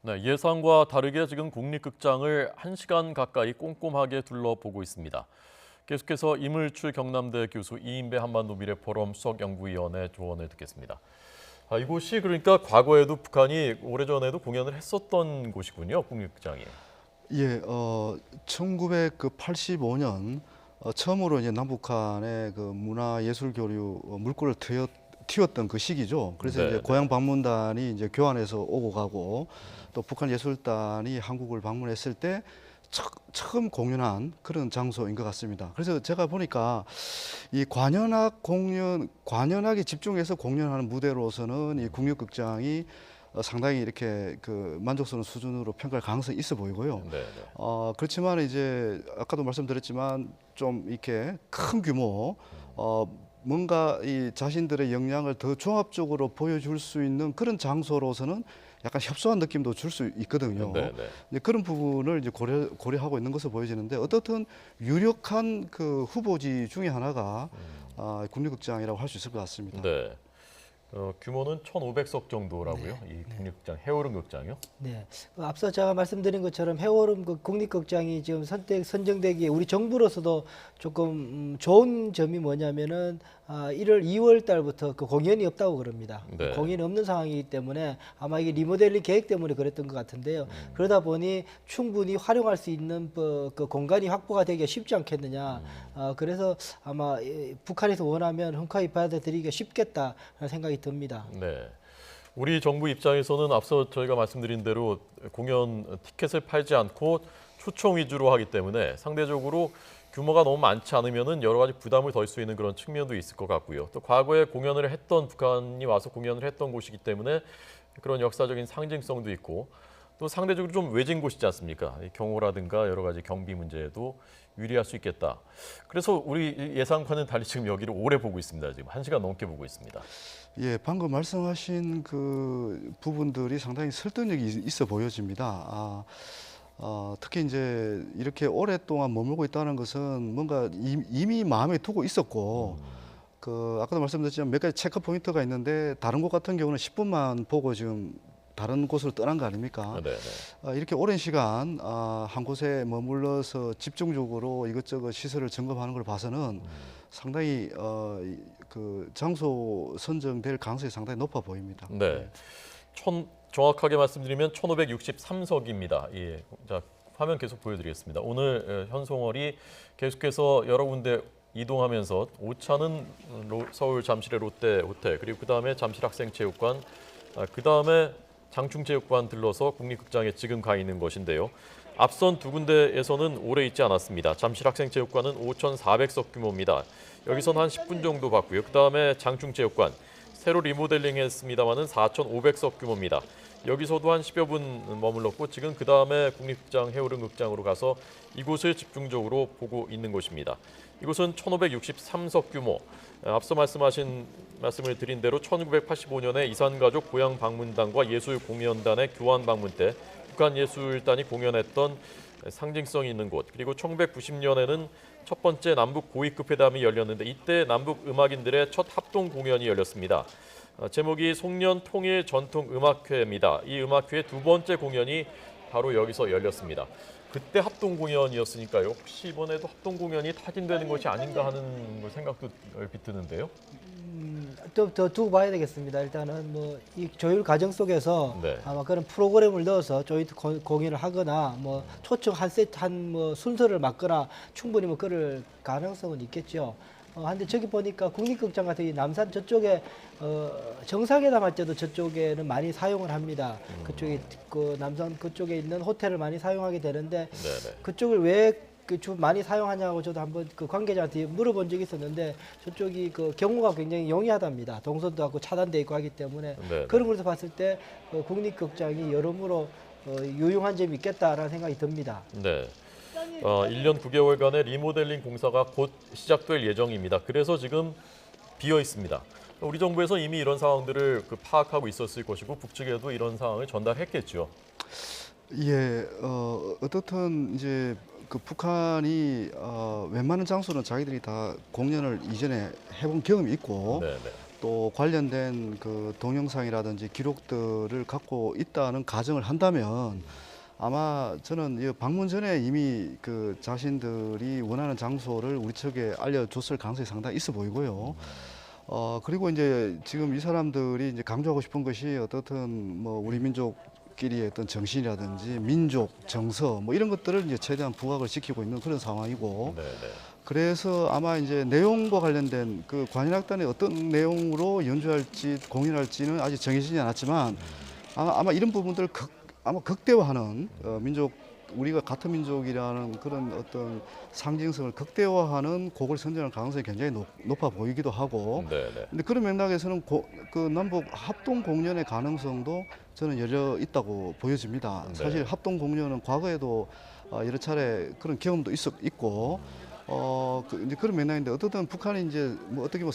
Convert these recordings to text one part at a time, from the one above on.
네, 예상과 다르게 지금 국립극장을 1시간 가까이 꼼꼼하게 둘러보고 있습니다. 계속해서 이물출 경남대 교수 이인배 한반도 미래포럼 수석연구위원의 조언을 듣겠습니다. 이곳이 그러니까 과거에도 북한이 오래전에도 공연을 했었던 곳이군요, 국립극장이. 예, 1985년 처음으로 이제 남북한의 그 문화예술 교류 물꼬를 틔웠던 그 시기죠. 그래서 이제 네. 고향 방문단이 이제 교환해서 오고 가고 또 북한 예술단이 한국을 방문했을 때 처음 공연한 그런 장소인 것 같습니다. 그래서 제가 보니까 이 관현악에 집중해서 공연하는 무대로서는 이 국립극장이 상당히 이렇게 그 만족스러운 수준으로 평가할 가능성이 있어 보이고요. 네. 그렇지만 이제 아까도 말씀드렸지만 좀 이렇게 큰 규모 뭔가 이 자신들의 역량을 더 종합적으로 보여줄 수 있는 그런 장소로서는 약간 협소한 느낌도 줄 수 있거든요. 네. 이제 그런 부분을 이제 고려하고 있는 것으로 보여지는데 어떻든 유력한 그 후보지 중에 하나가 국립극장이라고 할 수 있을 것 같습니다. 네. 규모는 1,500석 정도라고요. 이 국립극장, 해오름 극장이요? 네, 앞서 제가 말씀드린 것처럼 해오름 국립극장이 지금 선정되기에 우리 정부로서도 조금 좋은 점이 뭐냐면은 1월, 2월 달부터 그 공연이 없다고 그럽니다. 네. 공연이 없는 상황이기 때문에 아마 이게 리모델링 계획 때문에 그랬던 것 같은데요. 그러다 보니 충분히 활용할 수 있는 그 공간이 확보가 되기가 쉽지 않겠느냐. 그래서 아마 북한에서 원하면 흠카이 받아들이기가 쉽겠다라는 생각이 듭니다. 네. 우리 정부 입장에서는 앞서 저희가 말씀드린 대로 공연 티켓을 팔지 않고 초청 위주로 하기 때문에 상대적으로 규모가 너무 많지 않으면은 여러 가지 부담을 덜 수 있는 그런 측면도 있을 것 같고요. 또 과거에 공연을 했던 북한이 와서 공연을 했던 곳이기 때문에 그런 역사적인 상징성도 있고 또 상대적으로 좀 외진 곳이지 않습니까? 이 경호라든가 여러 가지 경비 문제에도 유리할 수 있겠다. 그래서 우리 예상과는 달리 지금 여기를 오래 보고 있습니다. 지금 1시간 넘게 보고 있습니다. 예, 방금 말씀하신 그 부분들이 상당히 설득력이 있어 보여집니다. 특히 이제 이렇게 오랫동안 머물고 있다는 것은 뭔가 이미 마음에 두고 있었고, 그 아까도 말씀드렸지만 몇 가지 체크 포인트가 있는데 다른 곳 같은 경우는 10분만 보고 지금 다른 곳으로 떠난 거 아닙니까? 네. 이렇게 오랜 시간 한 곳에 머물러서 집중적으로 이것저것 시설을 점검하는 걸 봐서는 상당히 그 장소 선정될 가능성이 상당히 높아 보입니다. 네. 정확하게 말씀드리면 1563석입니다. 예. 자, 화면 계속 보여드리겠습니다. 오늘 현송월이 계속해서 여러 군데 이동하면서 오차는 서울 잠실의 롯데 호텔, 그리고 그 다음에 잠실학생체육관, 그 다음에 장충체육관 들러서 국립극장에 지금 가 있는 것인데요. 앞선 두 군데에서는 오래 있지 않았습니다. 잠실학생체육관은 5,400석 규모입니다. 여기서는 한 10분 정도 봤고요. 그 다음에 장충체육관, 새로 리모델링했습니다마는 4,500석 규모입니다. 여기서도 한 10여 분 머물렀고 지금 그 다음에 국립극장 해오름 극장으로 가서 이곳을 집중적으로 보고 있는 곳입니다. 이곳은 1,563석 규모. 앞서 말씀을 드린 대로 1985년에 이산가족 고향 방문단과 예술공연단의 교환 방문 때 북한 예술단이 공연했던 상징성이 있는 곳, 그리고 1990년에는 첫 번째 남북 고위급 회담이 열렸는데 이때 남북 음악인들의 첫 합동 공연이 열렸습니다. 제목이 송년 통일 전통 음악회입니다. 이 음악회의 두 번째 공연이 바로 여기서 열렸습니다. 그때 합동 공연이었으니까요. 혹시 이번에도 합동 공연이 타진되는 것이 아닌가 하는 생각도 얼핏 드는데요. 더 두고 봐야 되겠습니다. 일단은 뭐 이 조율 과정 속에서 네. 아마 그런 프로그램을 넣어서 조인트 공연을 하거나 뭐 초청 한 세트 한 뭐 순서를 맡거나 충분히 뭐 그럴 가능성은 있겠죠. 한데 저기 보니까 국립극장 같은 이 남산 저쪽에 정상회담 할 때도 저쪽에는 많이 사용을 합니다. 그쪽에 그 남산 그쪽에 있는 호텔을 많이 사용하게 되는데 네네. 그쪽을 왜 많이 사용하냐고 저도 한번 그 관계자한테 물어본 적이 있었는데 저쪽이 그 경우가 굉장히 용이하답니다. 동선도 하고 차단돼 있고 하기 때문에 네네. 그런 걸로 봤을 때 국립극장이 여러모로 유용한 점이 있겠다라는 생각이 듭니다. 네. 1년 9개월간의 리모델링 공사가 곧 시작될 예정입니다. 그래서 지금 비어 있습니다. 우리 정부에서 이미 이런 상황들을 파악하고 있었을 것이고 북측에도 이런 상황을 전달했겠죠. 예, 어떻든 이제 그 북한이 웬만한 장소는 자기들이 다 공연을 이전에 해본 경험이 있고 네네. 또 관련된 그 동영상이라든지 기록들을 갖고 있다는 가정을 한다면 아마 저는 이 방문 전에 이미 그 자신들이 원하는 장소를 우리 측에 알려줬을 가능성이 상당히 있어 보이고요. 그리고 이제 지금 이 사람들이 이제 강조하고 싶은 것이 어떻든 뭐 우리 민족끼리의 어떤 정신이라든지 민족 정서 뭐 이런 것들을 이제 최대한 부각을 시키고 있는 그런 상황이고. 네, 네. 그래서 아마 이제 내용과 관련된 그 관현악단이 어떤 내용으로 연주할지 공연할지는 아직 정해지지 않았지만 아마 이런 부분들을 아마 극대화하는 민족 우리가 같은 민족이라는 그런 어떤 상징성을 극대화하는 곡을 선정할 가능성이 굉장히 높아 보이기도 하고. 네, 네. 근데 그런 맥락에서는 그 남북 합동 공연의 가능성도 저는 열려 있다고 보여집니다. 네. 사실 합동 공연은 과거에도 여러 차례 그런 경험도 있고. 이제 그런 맥락인데 어떻든 북한이 이제 뭐 어떻게 보면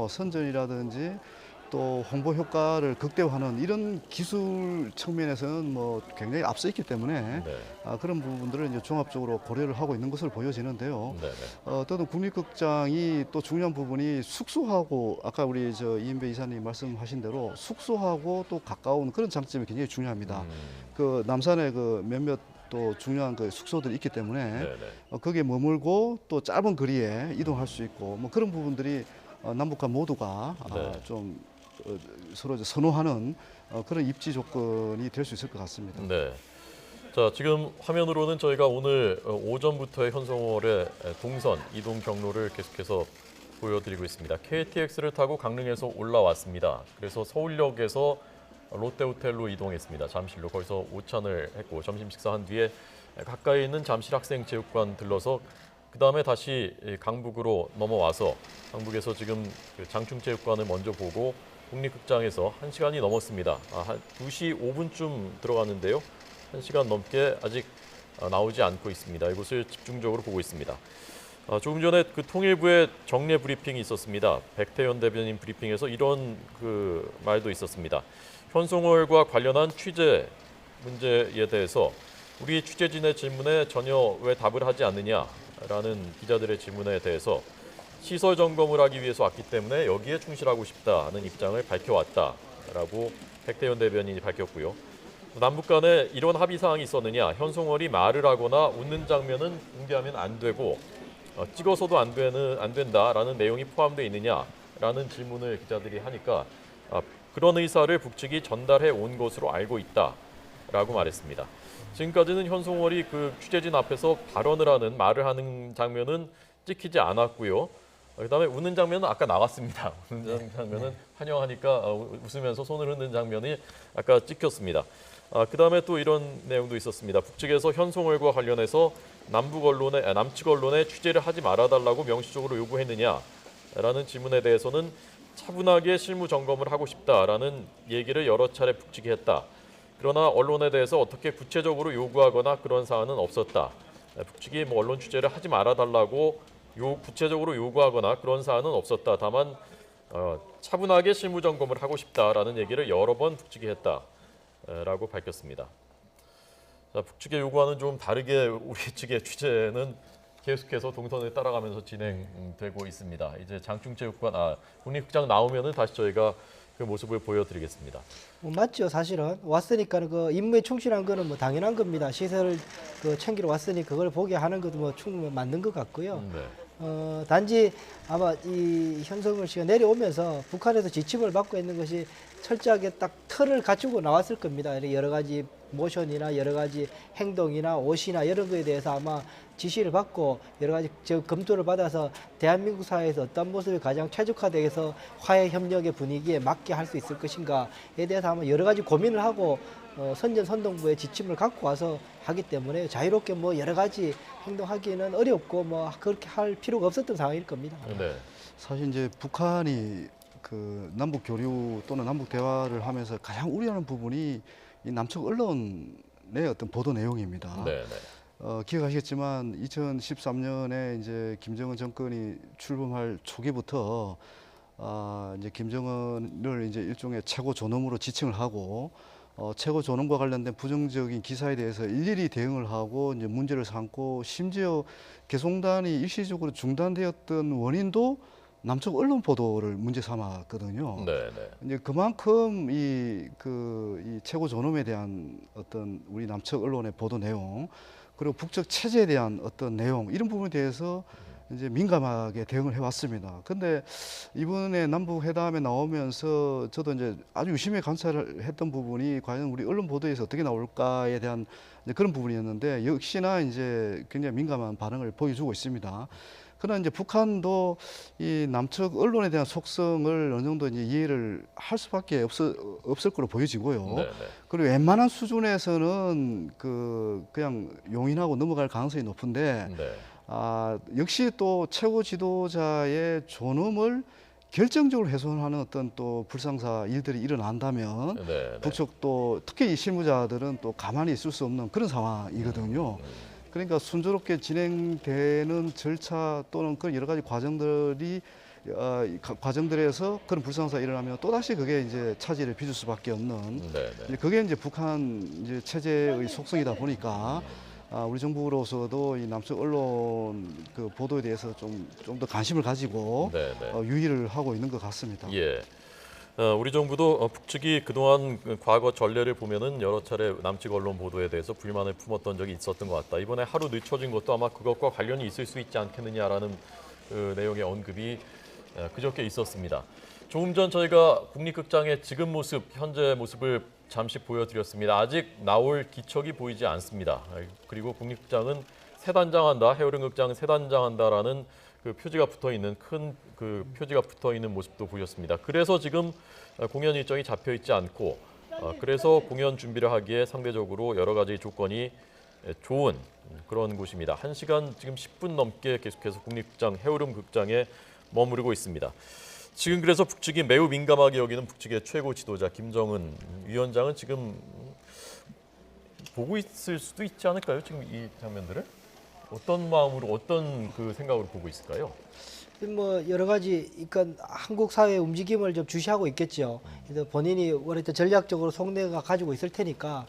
선전이라든지 또 홍보 효과를 극대화하는 이런 기술 측면에서는 뭐 굉장히 앞서 있기 때문에 네. 그런 부분들을 이제 종합적으로 고려를 하고 있는 것으로 보여지는데요. 네, 네. 어떤 국립극장이 또 중요한 부분이 숙소하고 아까 우리 이인배 이사님 말씀하신 대로 숙소하고 또 가까운 그런 장점이 굉장히 중요합니다. 그 남산에 그 몇몇 또 중요한 그 숙소들이 있기 때문에 네, 네. 거기에 머물고 또 짧은 거리에 이동할 수 있고 뭐 그런 부분들이 남북한 모두가 네. 좀 서로 이제 선호하는 그런 입지 조건이 될 수 있을 것 같습니다. 네. 자, 지금 화면으로는 저희가 오늘 오전부터의 현송월의 동선 이동 경로를 계속해서 보여드리고 있습니다. KTX를 타고 강릉에서 올라왔습니다. 그래서 서울역에서 롯데호텔로 이동했습니다. 잠실로 거기서 오찬을 했고 점심 식사한 뒤에 가까이 있는 잠실 학생체육관 들러서 그 다음에 다시 강북으로 넘어와서 강북에서 지금 그 장충체육관을 먼저 보고 국립극장에서 1시간이 넘었습니다. 한 2시 5분쯤 들어갔는데요. 1시간 넘게 아직 나오지 않고 있습니다. 이곳을 집중적으로 보고 있습니다. 조금 전에 그 통일부의 정례 브리핑이 있었습니다. 백태현 대변인 브리핑에서 이런 그 말도 있었습니다. 현송월과 관련한 취재 문제에 대해서 우리 취재진의 질문에 전혀 왜 답을 하지 않느냐라는 기자들의 질문에 대해서 시설 점검을 하기 위해서 왔기 때문에 여기에 충실하고 싶다는 입장을 밝혀왔다라고 백태현 대변인이 밝혔고요. 남북 간에 이런 합의 사항이 있었느냐, 현송월이 말을 하거나 웃는 장면은 공개하면 안 되고 찍어서도 안 된다라는 내용이 포함되어 있느냐라는 질문을 기자들이 하니까 그런 의사를 북측이 전달해 온 것으로 알고 있다라고 말했습니다. 지금까지는 현송월이 그 취재진 앞에서 발언을 하는 말을 하는 장면은 찍히지 않았고요. 그다음에 웃는 장면은 아까 나왔습니다. 웃는 장면은 환영하니까 웃으면서 손을 흔드는 장면이 아까 찍혔습니다. 그다음에 또 이런 내용도 있었습니다. 북측에서 현송월과 관련해서 남측 언론에 취재를 하지 말아달라고 명시적으로 요구했느냐라는 질문에 대해서는 차분하게 실무 점검을 하고 싶다라는 얘기를 여러 차례 북측이 했다. 그러나 언론에 대해서 어떻게 구체적으로 요구하거나 그런 사안은 없었다. 북측이 뭐 언론 취재를 하지 말아달라고 구체적으로 요구하거나 그런 사안은 없었다. 다만 차분하게 실무 점검을 하고 싶다라는 얘기를 여러 번 북측이 했다라고 밝혔습니다. 자, 북측의 요구와는 좀 다르게 우리 측의 취재는 계속해서 동선을 따라가면서 진행되고 있습니다. 이제 장충체육관, 국립극장 나오면은 다시 저희가 그 모습을 보여드리겠습니다. 맞죠. 사실은 왔으니까 그 임무에 충실한 거는 뭐 당연한 겁니다. 시설을 그 챙기러 왔으니 그걸 보게 하는 것도 뭐 충분히 맞는 것 같고요. 네. 단지 아마 이 현성월 씨가 내려오면서 북한에서 지침을 받고 있는 것이 철저하게 딱 틀을 갖추고 나왔을 겁니다. 여러 가지 모션이나 여러 가지 행동이나 옷이나 이런 거에 대해서 아마 지시를 받고 여러 가지 검토를 받아서 대한민국 사회에서 어떤 모습이 가장 최적화되어서 화해 협력의 분위기에 맞게 할 수 있을 것인가에 대해서 아마 여러 가지 고민을 하고 선전선동부의 지침을 갖고 와서 하기 때문에 자유롭게 뭐 여러 가지 행동하기는 어렵고 뭐 그렇게 할 필요가 없었던 상황일 겁니다. 네. 사실 이제 북한이 그 남북 교류 또는 남북 대화를 하면서 가장 우려하는 부분이 이 남측 언론의 어떤 보도 내용입니다. 네. 네. 기억하시겠지만 2013년에 이제 김정은 정권이 출범할 초기부터 이제 김정은을 이제 일종의 최고 존엄으로 지칭을 하고 최고 존엄과 관련된 부정적인 기사에 대해서 일일이 대응을 하고 이제 문제를 삼고 심지어 개송단이 일시적으로 중단되었던 원인도 남측 언론 보도를 문제 삼았거든요. 네, 네. 이제 그만큼 이 최고 존엄에 대한 어떤 우리 남측 언론의 보도 내용, 그리고 북측 체제에 대한 어떤 내용, 이런 부분에 대해서 이제 민감하게 대응을 해왔습니다. 근데 이번에 남북 회담에 나오면서 저도 이제 아주 유심히 관찰을 했던 부분이 과연 우리 언론 보도에서 어떻게 나올까에 대한 이제 그런 부분이었는데, 역시나 이제 굉장히 민감한 반응을 보여주고 있습니다. 그러나 이제 북한도 이 남측 언론에 대한 속성을 어느 정도 이제 이해를 할 수밖에 없을 거로 보여지고요. 네, 네. 그리고 웬만한 수준에서는 그냥 용인하고 넘어갈 가능성이 높은데, 네. 역시 또 최고 지도자의 존엄을 결정적으로 훼손하는 어떤 또 불상사 일들이 일어난다면 네, 네. 북측도 특히 이 실무자들은 또 가만히 있을 수 없는 그런 상황이거든요. 그러니까 순조롭게 진행되는 절차 또는 그런 여러 가지 과정들에서 그런 불상사가 일어나면 또다시 그게 이제 차질을 빚을 수밖에 없는, 네, 이제 네. 그게 이제 북한 이제 체제의 속성이다 보니까 우리 정부로서도 이 남측 언론 그 보도에 대해서 좀 더 관심을 가지고 네, 네. 유의를 하고 있는 것 같습니다. 예. 우리 정부도 북측이 그동안 그 과거 전례를 보면은 여러 차례 남측 언론 보도에 대해서 불만을 품었던 적이 있었던 것 같다. 이번에 하루 늦춰진 것도 아마 그것과 관련이 있을 수 있지 않겠느냐라는 그 내용의 언급이 그저께 있었습니다. 조금 전 저희가 국립극장의 지금 모습, 현재 모습을 잠시 보여드렸습니다. 아직 나올 기척이 보이지 않습니다. 그리고 국립극장은 새 단장한다, 해오름극장 새 단장한다라는 그 표지가 붙어 있는 큰 그 표지가 붙어 있는 모습도 보였습니다. 그래서 지금 공연 일정이 잡혀 있지 않고, 그래서 공연 준비를 하기에 상대적으로 여러 가지 조건이 좋은 그런 곳입니다. 1시간 지금 10분 넘게 계속해서 국립극장 해오름극장에 머무르고 있습니다. 지금 그래서 북측이 매우 민감하게 여기는 북측의 최고 지도자 김정은 위원장은 지금 보고 있을 수도 있지 않을까요? 지금 이 장면들을 어떤 마음으로, 어떤 그 생각으로 보고 있을까요? 뭐 여러 가지 그러니까 한국 사회의 움직임을 좀 주시하고 있겠죠. 그래서 본인이 원래 전략적으로 속내가 가지고 있을 테니까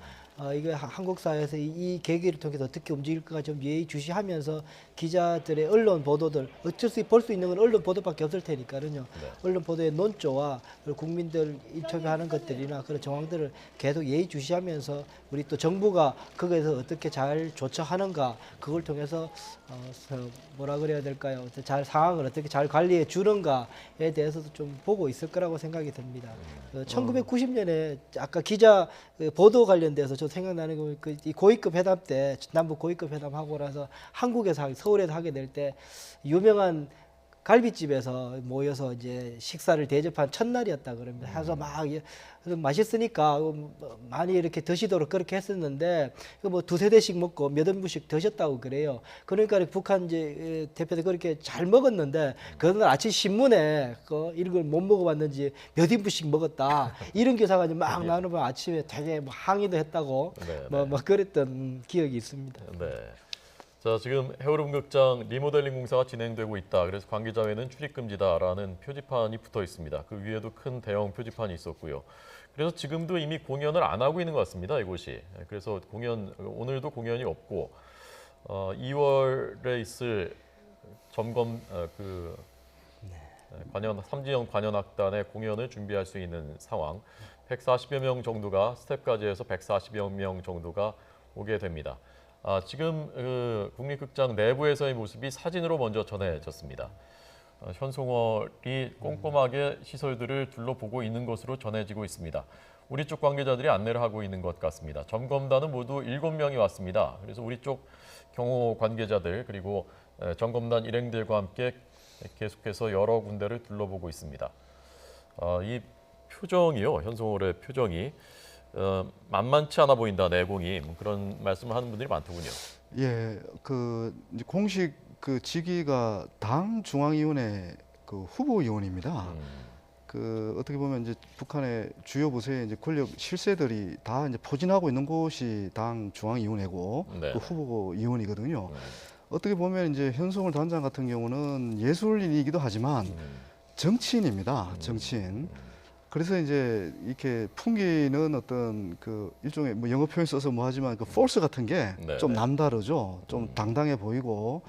이게 한국 사회에서 이 계기를 통해서 어떻게 움직일까 좀 예의주시하면서 기자들의 언론 보도들 어쩔 수 볼 수 있는 건 언론 보도밖에 없을 테니까요. 언론 보도의 논조와 국민들 인터뷰하는 것들이나 그런 정황들을 계속 예의주시하면서 우리 또 정부가 거기에서 어떻게 잘 조처하는가 그걸 통해서 뭐라 그래야 될까요? 잘 상황을 어떻게 잘 관리해 주는가에 대해서도 좀 보고 있을 거라고 생각이 듭니다. 1990년에 아까 기자 보도 관련돼서 저 생각나는 거 이 고위급 회담 때 남북 고위급 회담 하고 나서 한국에서 서울에서 하게 될 때 유명한 갈비집에서 모여서 이제 식사를 대접한 첫날이었다 그럽니다. 해서 막 맛있으니까 많이 이렇게 드시도록 그렇게 했었는데 뭐 두세 대씩 먹고 몇 인분씩 드셨다고 그래요. 그러니까 북한 이제 대표도 그렇게 잘 먹었는데 그날 아침 신문에 이런 걸 못 먹어봤는지 몇 인분씩 먹었다 이런 기사가 이제 막 나누면 아침에 되게 뭐 항의도 했다고 뭐 그랬던 기억이 있습니다. 네. 자, 지금 해오름극장 리모델링 공사가 진행되고 있다. 그래서 관계자회는 출입금지다라는 표지판이 붙어 있습니다. 그 위에도 큰 대형 표지판이 있었고요. 그래서 지금도 이미 공연을 안 하고 있는 것 같습니다. 이곳이. 그래서 오늘도 공연이 없고 2월에 있을 점검 삼지연 관현악단의 공연을 준비할 수 있는 상황. 140여 명 정도가 스텝까지 해서 140여 명 정도가 오게 됩니다. 지금 국립극장 내부에서의 모습이 사진으로 먼저 전해졌습니다. 현송월이 꼼꼼하게 시설들을 둘러보고 있는 것으로 전해지고 있습니다. 우리 쪽 관계자들이 안내를 하고 있는 것 같습니다. 점검단은 모두 7명이 왔습니다. 그래서 우리 쪽 경호 관계자들 그리고 점검단 일행들과 함께 계속해서 여러 군데를 둘러보고 있습니다. 이 표정이요, 현송월의 표정이 만만치 않아 보인다, 내공이 그런 말씀을 하는 분들이 많더군요. 예, 이제 공식 직위가 당 중앙위원회 후보위원입니다. 어떻게 보면 이제 북한의 주요 부서의 이제 권력 실세들이 다 이제 포진하고 있는 곳이 당 중앙위원회고 네. 그 후보위원이거든요. 어떻게 보면 이제 현송월 단장 같은 경우는 예술인이기도 하지만 정치인입니다. 정치인. 그래서 이제 이렇게 풍기는 어떤 일종의 뭐 영어 표현 써서 뭐 하지만 포스 같은 게 좀 남다르죠. 좀 당당해 보이고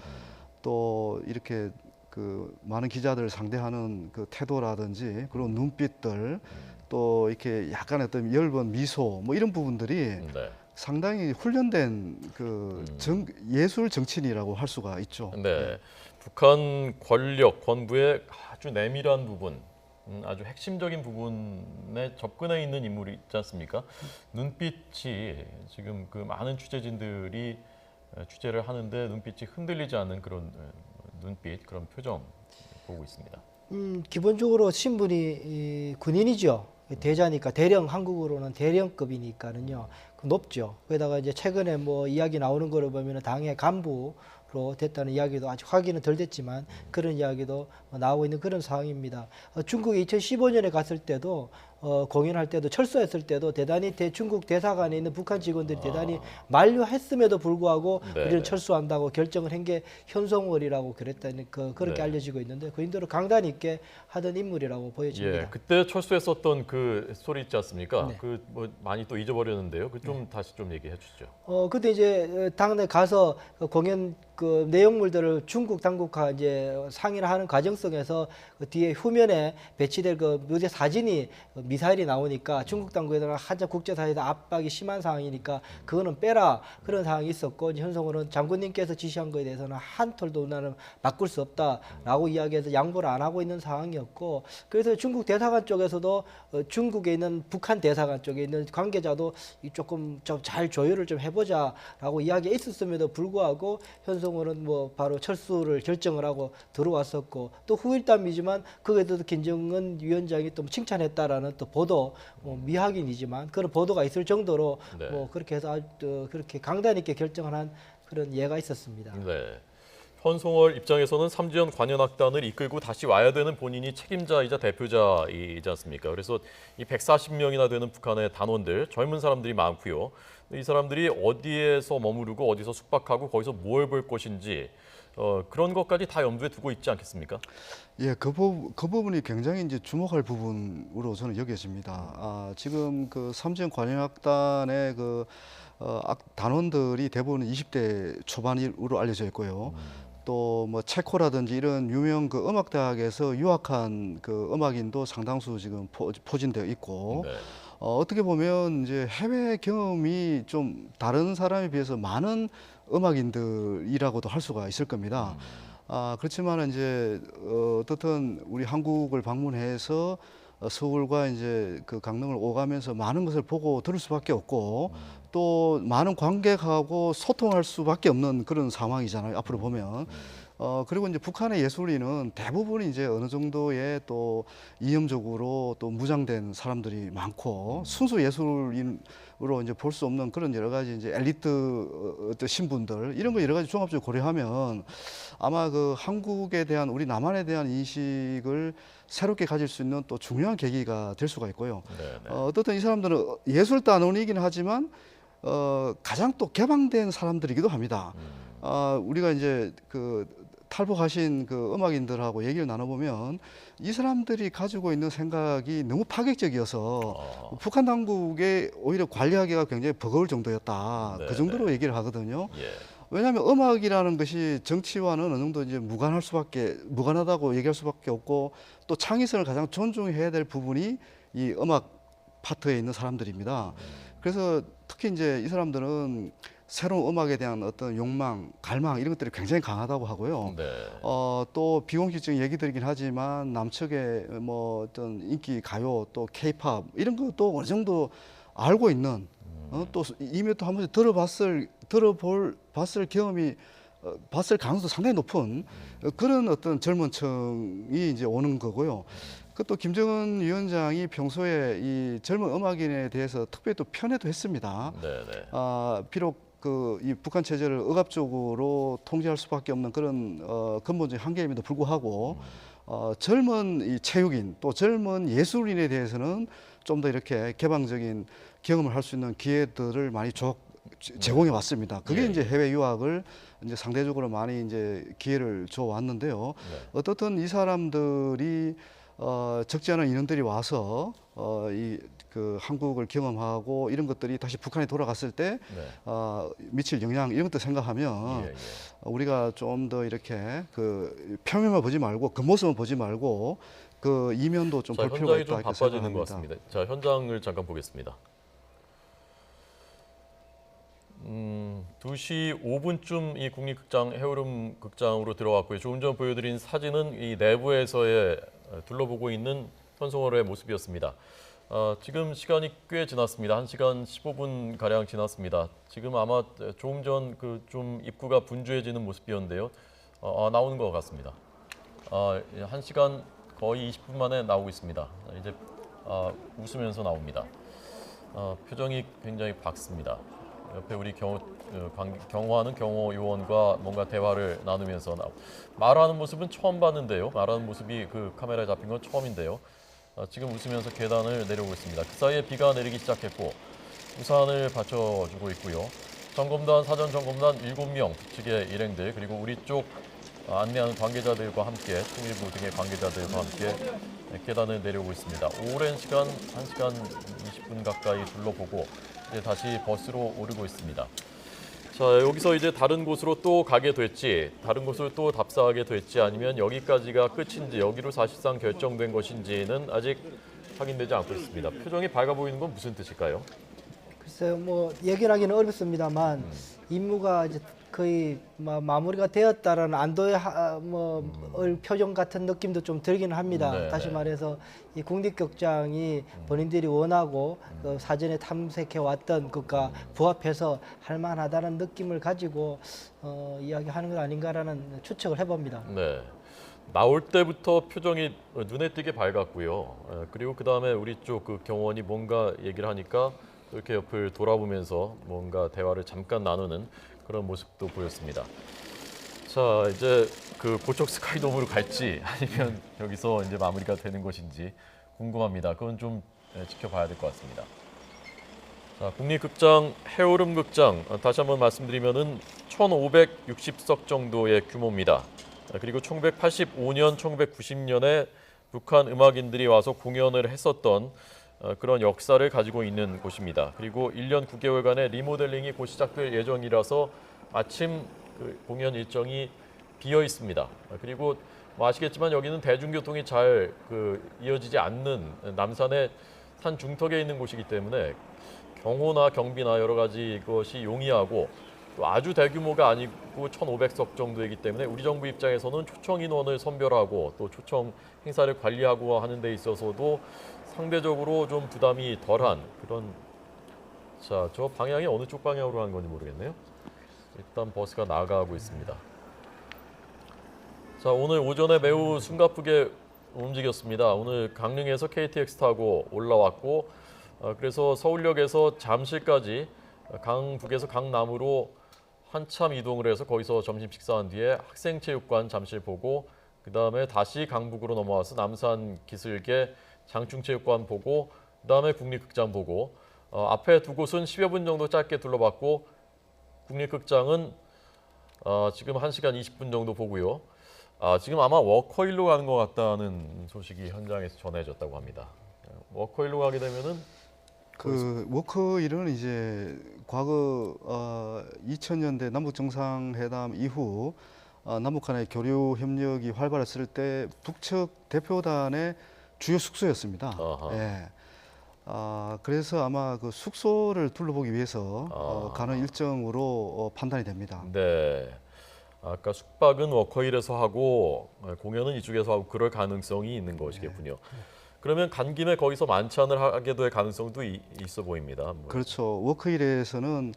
또 이렇게 그 많은 기자들 상대하는 그 태도라든지 그런 눈빛들 또 이렇게 약간 어떤 엷은 미소 뭐 이런 부분들이 네. 상당히 훈련된 그 예술 정치인이라고 할 수가 있죠. 네. 북한 권력, 권부의 아주 내밀한 부분, 아주 핵심적인 부분에 접근해 있는 인물이 있지 않습니까? 눈빛이 지금 그 많은 취재진들이 취재를 하는데 눈빛이 흔들리지 않는 그런 눈빛, 그런 표정 보고 있습니다. 기본적으로 신분이 군인이죠. 대자니까 대령 한국으로는 대령급이니까는요 높죠. 거기다가 이제 최근에 뭐 이야기 나오는 거를 보면 당의 간부로 됐다는 이야기도 아직 확인은 덜 됐지만 그런 이야기도 나오고 있는 그런 상황입니다. 중국에 2015년에 갔을 때도 공연할 때도 철수했을 때도 대단히 중국 대사관에 있는 북한 직원들이 대단히 만류했음에도 불구하고 네, 우리는 네. 철수한다고 결정을 한 게 현송월이라고 그랬다는 그렇게 네. 알려지고 있는데 그 인도를 강단 있게 하던 인물이라고 보여집니다. 예, 그때 철수했었던 그 스토리 있지 않습니까? 네. 그 뭐 많이 또 잊어버렸는데요. 그 좀 다시 좀 얘기해 주시죠. 그때 이제 당내 가서 그 공연 그 내용물들을 중국 당국과 이제 상의를 하는 과정 속에서 그 뒤에 후면에 배치될 그 무대 사진이 미사일이 나오니까 중국 당국에다가 한자 국제사회에서 압박이 심한 상황이니까 그거는 빼라 그런 상황이 있었고 이제 현성호는 장군님께서 지시한 거에 대해서는 한 톨도 나는 바꿀 수 없다라고 이야기해서 양보를 안 하고 있는 상황이었고 그래서 중국 대사관 쪽에서도 중국에 있는 북한 대사관 쪽에 있는 관계자도 조금 좀 잘 조율을 좀 해보자라고 이야기가 있었음에도 불구하고 현성호는 뭐 바로 철수를 결정을 하고 들어왔었고 또 후일담이지만 거기에도 김정은 위원장이 또 칭찬했다라는 또 보도 미확인이지만 그런 보도가 있을 정도로 네. 뭐 그렇게 해서 아주 또 그렇게 강단 있게 결정을 한 그런 예가 있었습니다. 네. 현송월 입장에서는 삼지연 관현악단을 이끌고 다시 와야 되는 본인이 책임자이자 대표자이지 않습니까? 그래서 이 140명이나 되는 북한의 단원들, 젊은 사람들이 많고요. 이 사람들이 어디에서 머무르고 어디서 숙박하고 거기서 뭘 볼 것인지 그런 것까지 다 염두에 두고 있지 않겠습니까? 예, 그 부분이 굉장히 이제 주목할 부분으로 저는 여겨집니다. 지금 그 삼지연 관현악단의 그 단원들이 대부분 20대 초반으로 알려져 있고요. 또 뭐 체코라든지 이런 유명 그 음악 대학에서 유학한 그 음악인도 상당수 지금 포진되어 있고 네. 어떻게 보면 이제 해외 경험이 좀 다른 사람에 비해서 많은 음악인들이라고도 할 수가 있을 겁니다. 그렇지만 이제 어떻든 우리 한국을 방문해서 서울과 이제 그 강릉을 오가면서 많은 것을 보고 들을 수밖에 없고 또 많은 관객하고 소통할 수밖에 없는 그런 상황이잖아요. 앞으로 보면. 그리고 이제 북한의 예술인은 대부분 이제 어느 정도의 또 이념적으로 또 무장된 사람들이 많고 순수 예술인으로 이제 볼 수 없는 그런 여러 가지 이제 엘리트 어떤 신분들 이런 거 여러 가지 종합적으로 고려하면 아마 그 한국에 대한 우리 남한에 대한 인식을 새롭게 가질 수 있는 또 중요한 계기가 될 수가 있고요. 네. 어떻든 이 사람들은 예술단원이긴 하지만 가장 또 개방된 사람들이기도 합니다. 우리가 이제 그 탈북하신 그 음악인들하고 얘기를 나눠보면 이 사람들이 가지고 있는 생각이 너무 파격적이어서 북한 당국에 오히려 관리하기가 굉장히 버거울 정도였다. 네, 그 정도로 얘기를 하거든요. 예. 왜냐하면 음악이라는 것이 정치와는 어느 정도 이제 무관하다고 얘기할 수밖에 없고 또 창의성을 가장 존중해야 될 부분이 이 음악 파트에 있는 사람들입니다. 그래서 특히 이제 이 사람들은 새로운 음악에 대한 어떤 욕망, 갈망 이런 것들이 굉장히 강하다고 하고요. 네. 또 비공식적인 얘기들이긴 하지만 남측의 뭐 어떤 인기 가요 또 케이팝 이런 것도 어느 정도 알고 있는 또 이미 또 한 번씩 봤을 경험이 봤을 가능성도 상당히 높은 그런 어떤 젊은 층이 이제 오는 거고요. 그또 김정은 위원장이 평소에 이 젊은 음악인에 대해서 특별히 또 편애도 했습니다. 네. 비록 그 이 북한 체제를 억압적으로 통제할 수밖에 없는 그런 근본적인 한계임에도 불구하고 젊은 이 체육인 또 젊은 예술인에 대해서는 좀 더 이렇게 개방적인 경험을 할 수 있는 기회들을 많이 제공해 왔습니다. 그게 예, 이제 해외 유학을 이제 상대적으로 많이 이제 기회를 줘 왔는데요. 네. 어떻든 이 사람들이 적지 않은 인원들이 와서 이 그 한국을 경험하고 이런 것들이 다시 북한에 돌아갔을 때 네. 미칠 영향 이런 것도 생각하면 예, 예. 우리가 좀 더 이렇게 그 표면만 보지 말고 그 모습만 보지 말고 그 이면도 좀 자, 볼 필요가 현장이 좀 있다 이렇게 바빠지는 것 생각합니다. 같습니다. 자, 현장을 잠깐 보겠습니다. 2시 5분쯤 이 국립극장 해오름 극장으로 들어왔고요. 조금 전 보여드린 사진은 이 내부에서의 둘러보고 있는 현송월의 모습이었습니다. 지금 시간이 꽤 지났습니다. 1시간 15분 가량 지났습니다. 지금 아마 조금 전 그 좀 입구가 분주해지는 모습이었는데요. 나오는 것 같습니다. 1시간 거의 20분 만에 나오고 있습니다. 이제 웃으면서 나옵니다. 표정이 굉장히 밝습니다. 옆에 우리 경호하는 경호 요원과 뭔가 대화를 나누면서 말하는 모습은 처음 봤는데요. 말하는 모습이 그 카메라에 잡힌 건 처음인데요. 지금 웃으면서 계단을 내려오고 있습니다. 그 사이에 비가 내리기 시작했고 우산을 받쳐주고 있고요. 점검단, 사전 점검단 7명 측의 일행들 그리고 우리 쪽 안내하는 관계자들과 함께 통일부 등의 관계자들과 함께 계단을 내려오고 있습니다. 오랜 시간 1시간 20분 가까이 둘러보고 이제 다시 버스로 오르고 있습니다. 자, 여기서 이제 다른 곳으로 또 가게 될지, 다른 곳을 또 답사하게 될지 아니면 여기까지가 끝인지, 여기로 사실상 결정된 것인지는 아직 확인되지 않고 있습니다. 표정이 밝아 보이는 건 무슨 뜻일까요? 글쎄요, 뭐 예견하기는 어렵습니다만 임무가 이제 거의 마무리가 되었다라는 안도의 표정 같은 느낌도 좀 들기는 합니다. 네, 다시 네. 말해서 이 국립극장이 본인들이 원하고 그 사전에 탐색해 왔던 것과 부합해서 할 만하다는 느낌을 가지고 이야기하는 것 아닌가라는 추측을 해봅니다. 네. 나올 때부터 표정이 눈에 띄게 밝았고요. 그리고 그 다음에 우리 쪽 그 경호원이 뭔가 얘기를 하니까 이렇게 옆을 돌아보면서 뭔가 대화를 잠깐 나누는 그런 모습도 보였습니다. 자, 이제 그 고척 스카이돔으로 갈지 아니면 여기서 이제 마무리가 되는 것인지 궁금합니다. 그건 좀 지켜봐야 될 것 같습니다. 자, 국립극장 해오름 극장 다시 한번 말씀드리면은 1,560석 정도의 규모입니다. 그리고 1985년, 1990년에 북한 음악인들이 와서 공연을 했었던 그런 역사를 가지고 있는 곳입니다. 그리고 1년 9개월간의 리모델링이 곧 시작될 예정이라서 마침 그 공연 일정이 비어 있습니다. 그리고 뭐 아시겠지만 여기는 대중교통이 잘 이어지지 않는 남산의 산 중턱에 있는 곳이기 때문에 경호나 경비나 여러 가지 것이 용이하고 또 아주 대규모가 아니고 1,500석 정도이기 때문에 우리 정부 입장에서는 초청 인원을 선별하고 또 초청 행사를 관리하고 하는 데 있어서도 상대적으로 좀 부담이 덜한 그런. 자, 저 방향이 어느 쪽 방향으로 가는 건지 모르겠네요. 일단 버스가 나가고 있습니다. 자, 오늘 오전에 매우 숨가쁘게 움직였습니다. 오늘 강릉에서 KTX 타고 올라왔고 그래서 서울역에서 잠실까지 강북에서 강남으로 한참 이동을 해서 거기서 점심 식사한 뒤에 학생체육관 잠실 보고 그 다음에 다시 강북으로 넘어와서 남산 기슭의 장충체육관 보고 그 다음에 국립극장 보고 앞에 두 곳은 10여 분 정도 짧게 둘러봤고 국립극장은 지금 1시간 20분 정도 보고요. 지금 아마 워커힐로 가는 것 같다는 소식이 현장에서 전해졌다고 합니다. 워커힐로 가게 되면은 그 워커힐은 이제 과거 2000년대 남북 정상회담 이후 남북 간의 교류 협력이 활발했을 때 북측 대표단의 주요 숙소였습니다. 아하. 예. 그래서 아마 그 숙소를 둘러보기 위해서 가는 일정으로 판단이 됩니다. 네. 아까 숙박은 워커힐에서 하고 공연은 이쪽에서 하고 그럴 가능성이 있는 것이겠군요. 그러면 간 김에 거기서 만찬을 하게 될 가능성도 있어 보입니다. 뭐. 그렇죠. 워커힐에서는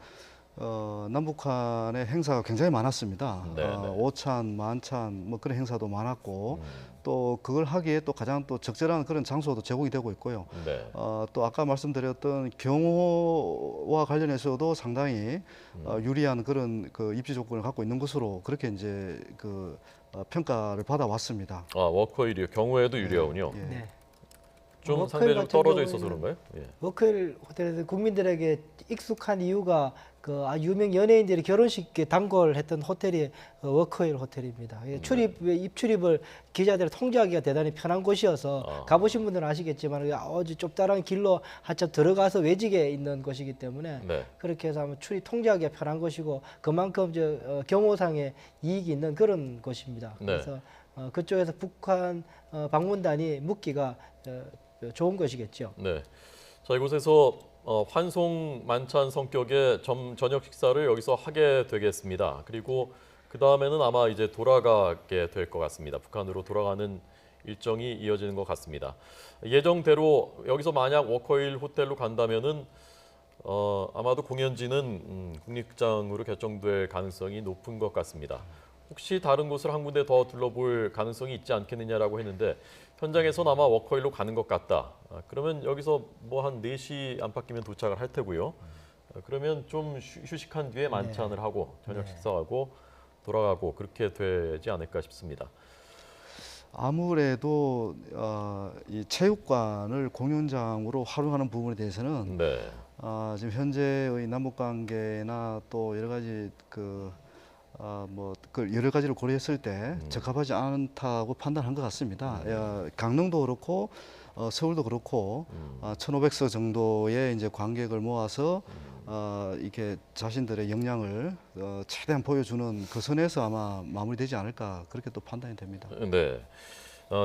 남북한의 행사가 굉장히 많았습니다. 네, 네. 오찬, 만찬 뭐 그런 행사도 많았고 또 그걸 하기에 또 가장 또 적절한 그런 장소도 제공이 되고 있고요. 네. 또 아까 말씀드렸던 경호와 관련해서도 상당히 유리한 그런 그 입지 조건을 갖고 있는 것으로 그렇게 이제 평가를 받아왔습니다. 워커힐이요. 경우에도 유리하군요. 예. 네. 좀 워커힐 상대적으로 같은 떨어져 있어서 경우에는 그런가요? 예. 워커힐 호텔에서 국민들에게 익숙한 이유가 그 유명 연예인들이 결혼식 단골 했던 호텔이 워커힐 호텔입니다. 입출입을 기자들이 통제하기가 대단히 편한 곳이어서 가보신 분들은 아시겠지만 아주 좁다란 길로 한참 들어가서 외직에 있는 곳이기 때문에 네. 그렇게 해서 아마 출입 통제하기가 편한 곳이고 그만큼 경호상의 이익이 있는 그런 곳입니다. 네. 그래서 그쪽에서 북한 방문단이 묵기가 좋은 것이겠죠. 네. 자, 이곳에서 환송 만찬 성격의 저녁 식사를 여기서 하게 되겠습니다. 그리고 그 다음에는 아마 이제 돌아가게 될 것 같습니다. 북한으로 돌아가는 일정이 이어지는 것 같습니다. 예정대로 여기서 만약 워커힐 호텔로 간다면은 아마도 공연지는 국립극장으로 결정될 가능성이 높은 것 같습니다. 혹시 다른 곳을 한 군데 더 둘러볼 가능성이 있지 않겠느냐라고 했는데 현장에선 아마 워커힐로 가는 것 같다. 그러면 여기서 뭐 한 4시 안팎이면 도착을 할 테고요. 그러면 좀 휴식한 뒤에 만찬을 하고 저녁 식사하고 돌아가고 그렇게 되지 않을까 싶습니다. 아무래도 이 체육관을 공연장으로 활용하는 부분에 대해서는 네. 지금 현재의 남북 관계나 또 여러 가지 그 여러 가지를 고려했을 때 적합하지 않다고 판단한 것 같습니다. 강릉도 그렇고 서울도 그렇고 1,500석 정도의 이제 관객을 모아서 이렇게 자신들의 역량을 최대한 보여주는 그 선에서 아마 마무리되지 않을까 그렇게 또 판단이 됩니다. 네.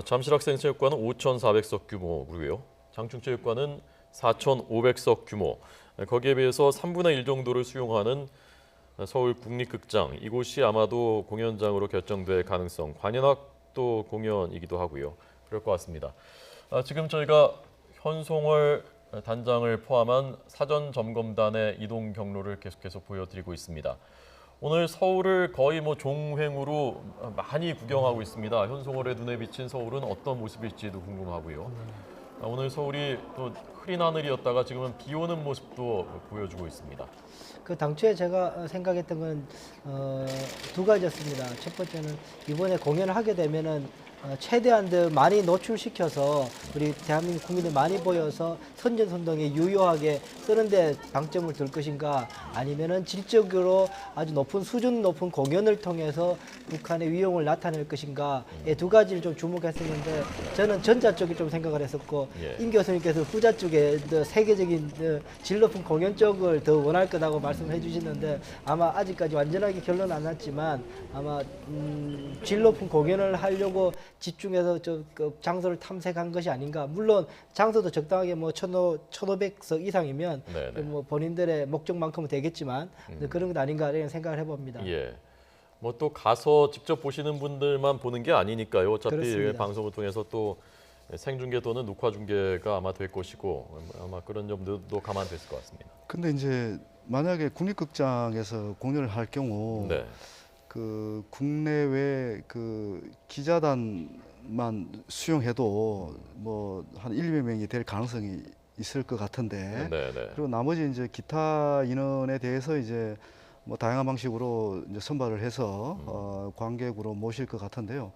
잠실학생체육관은 5,400석 규모고요. 장충체육관은 4,500석 규모. 거기에 비해서 3분의 1 정도를 수용하는 서울 국립극장, 이곳이 아마도 공연장으로 결정될 가능성, 관현악도 공연이기도 하고요. 그럴 것 같습니다. 지금 저희가 현송월 단장을 포함한 사전 점검단의 이동 경로를 계속해서 보여드리고 있습니다. 오늘 서울을 거의 뭐 종횡으로 많이 구경하고 있습니다. 현송월의 눈에 비친 서울은 어떤 모습일지도 궁금하고요. 오늘 서울이 또 흐린 하늘이었다가 지금은 비 오는 모습도 보여주고 있습니다. 그 당초에 제가 생각했던 건 두 가지였습니다. 첫 번째는 이번에 공연을 하게 되면은 최대한 더 많이 노출시켜서 우리 대한민국 국민들 많이 보여서 선전선동에 유효하게 쓰는 데 방점을 둘 것인가 아니면은 질적으로 아주 높은 수준 높은 공연을 통해서 북한의 위용을 나타낼 것인가 두 가지를 좀 주목했었는데 저는 전자 쪽에 좀 생각을 했었고 임 교수님께서 후자 쪽에 더 세계적인 질 높은 공연 쪽을 더 원할 거라고 말씀해 주시는데 아마 아직까지 완전하게 결론 안 났지만 아마 질 높은 공연을 하려고 집중해서 그 장소를 탐색한 것이 아닌가. 물론 장소도 적당하게 뭐 1,500석 이상이면 뭐 본인들의 목적만큼은 되겠지만 그런 것 아닌가 이런 생각을 해봅니다. 예. 뭐 또 가서 직접 보시는 분들만 보는 게 아니니까요. 어차피 그렇습니다. 방송을 통해서 또 생중계 또는 녹화 중계가 아마 될 것이고 아마 그런 점도 감안됐을 것 같습니다. 근데 이제 만약에 국립극장에서 공연을 할 경우 네. 그 국내외 그 기자단만 수용해도 뭐 한 1~200명이 될 가능성이 있을 것 같은데 그리고 나머지 이제 기타 인원에 대해서 이제 뭐 다양한 방식으로 이제 선발을 해서 관객으로 모실 것 같은데요.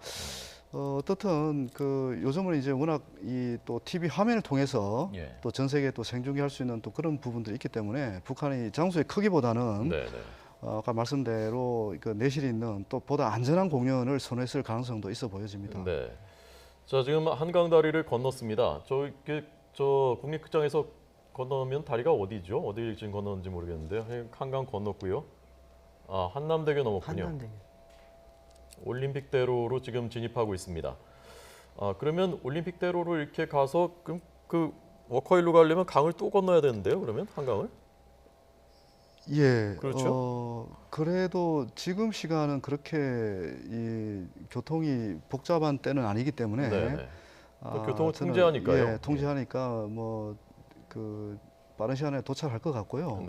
어떻든 그 요즘은 이제 워낙 이 또 TV 화면을 통해서 또 전 세계에 또 생중계할 수 있는 또 그런 부분들이 있기 때문에 북한의 장소의 크기보다는 아까 말씀대로 그 내실이 있는 또 보다 안전한 공연을 선호했을 가능성도 있어 보여집니다. 네. 자, 지금 한강 다리를 건넜습니다. 저 국립극장에서 건너면 다리가 어디죠? 어디를 지금 건너는지 모르겠는데요. 한강 건넜고요. 한남대교 넘었군요. 한남대교. 올림픽대로로 지금 진입하고 있습니다. 그러면 올림픽대로로 이렇게 가서 그럼 그 워커힐로 가려면 강을 또 건너야 되는데요. 그러면 한강을? 예, 그렇죠. 그래도 지금 시간은 그렇게 이 교통이 복잡한 때는 아니기 때문에 또 교통을 저는, 통제하니까요. 예, 통제하니까 뭐 그 빠른 시간에 도착할 것 같고요.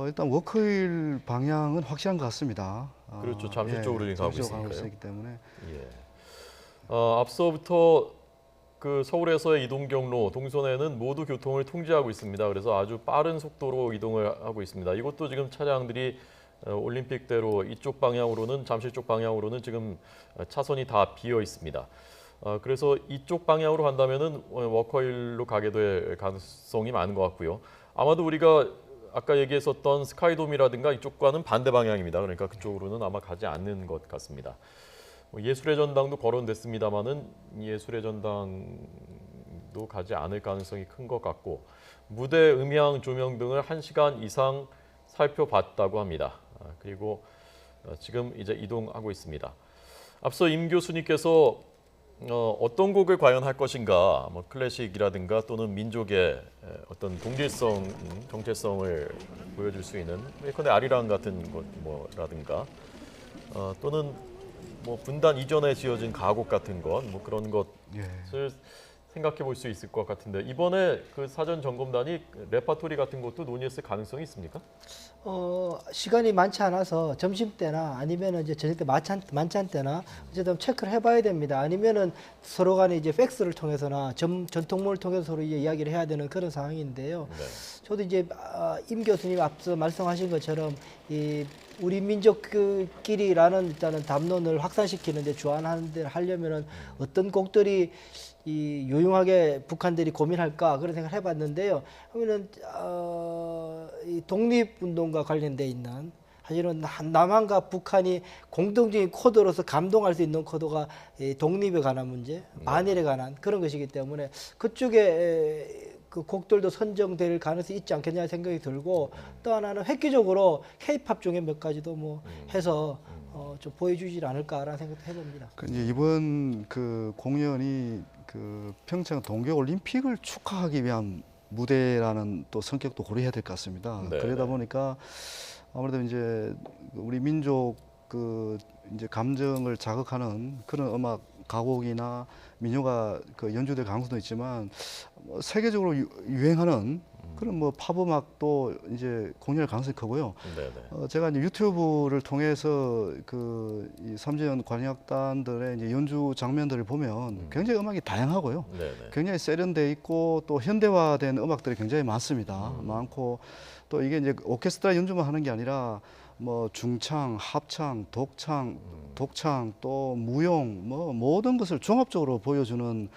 일단 워커힐 방향은 확실한 것 같습니다. 그렇죠. 잠실 쪽으로 지금 가고 있으니까요. 있기 때문에. 앞서부터 그 서울에서의 이동 경로 동선에는 모두 교통을 통제하고 있습니다. 그래서 아주 빠른 속도로 이동을 하고 있습니다. 이것도 지금 차량들이 올림픽대로 이쪽 방향으로는 잠실 쪽 방향으로는 지금 차선이 다 비어 있습니다. 그래서 이쪽 방향으로 간다면은 워커힐로 가게 될 가능성이 많은 것 같고요. 아마도 우리가 아까 얘기했었던 스카이돔이라든가 이쪽과는 반대 방향입니다. 그러니까 그쪽으로는 아마 가지 않는 것 같습니다. 예술의 전당도 거론됐습니다만은 예술의 전당도 가지 않을 가능성이 큰 것 같고 무대 음향 조명 등을 1시간 이상 살펴봤다고 합니다. 그리고 지금 이제 이동하고 있습니다. 앞서 임 교수님께서 어떤 곡을 과연 할 것인가, 뭐 클래식이라든가 또는 민족의 어떤 동질성, 정체성을 보여줄 수 있는 예컨대 아리랑 같은 것 뭐라든가 또는 뭐 분단 이전에 지어진 가곡 같은 것, 뭐 그런 예. 것을 생각해 볼 수 있을 것 같은데 이번에 그 사전 점검단이 레파토리 같은 것도 논의했을 가능성이 있습니까? 시간이 많지 않아서 점심 때나 아니면은 이제 저녁 때 만찬 때나 어쨌든 체크를 해봐야 됩니다. 아니면은 서로 간에 이제 팩스를 통해서나 전통문을 통해서 서로 이제 이야기를 해야 되는 그런 상황인데요. 네. 저도 이제 임 교수님 앞서 말씀하신 것처럼 이 우리 민족끼리라는 일단은 담론을 확산시키는 데 주안하는 데 하려면은 어떤 곡들이 이 유용하게 북한들이 고민할까 그런 생각을 해봤는데요. 그러면은 이 독립운동과 관련돼 있는 사실은 남한과 북한이 공통적인 코드로서 감동할 수 있는 코드가 이 독립에 관한 문제, 만일에 관한 그런 것이기 때문에 그쪽에 그 곡들도 선정될 가능성이 있지 않겠냐 생각이 들고 또 하나는 획기적으로 K-팝 중에 몇 가지도 뭐 해서 좀 보여주질 않을까라는 생각도 해봅니다. 이제 이번 그 공연이 그 평창 동계올림픽을 축하하기 위한 무대라는 또 성격도 고려해야 될 것 같습니다. 네, 그러다 네. 보니까 아무래도 이제 우리 민족 그 이제 감정을 자극하는 그런 음악 가곡이나 민요가 그 연주될 가능성도 있지만 뭐 세계적으로 유행하는 그런 뭐 팝음악도 이제 공연할 가능성이 크고요. 네네. 제가 이제 유튜브를 통해서 이 삼재현 관현악단들의 이제 연주 장면들을 보면 굉장히 음악이 다양하고요. 네네. 굉장히 세련돼 있고 또 현대화된 음악들이 굉장히 많습니다. 많고 또 이게 이제 오케스트라 연주만 하는 게 아니라 뭐 중창, 합창, 독창 또 무용 뭐 모든 것을 종합적으로 보여주는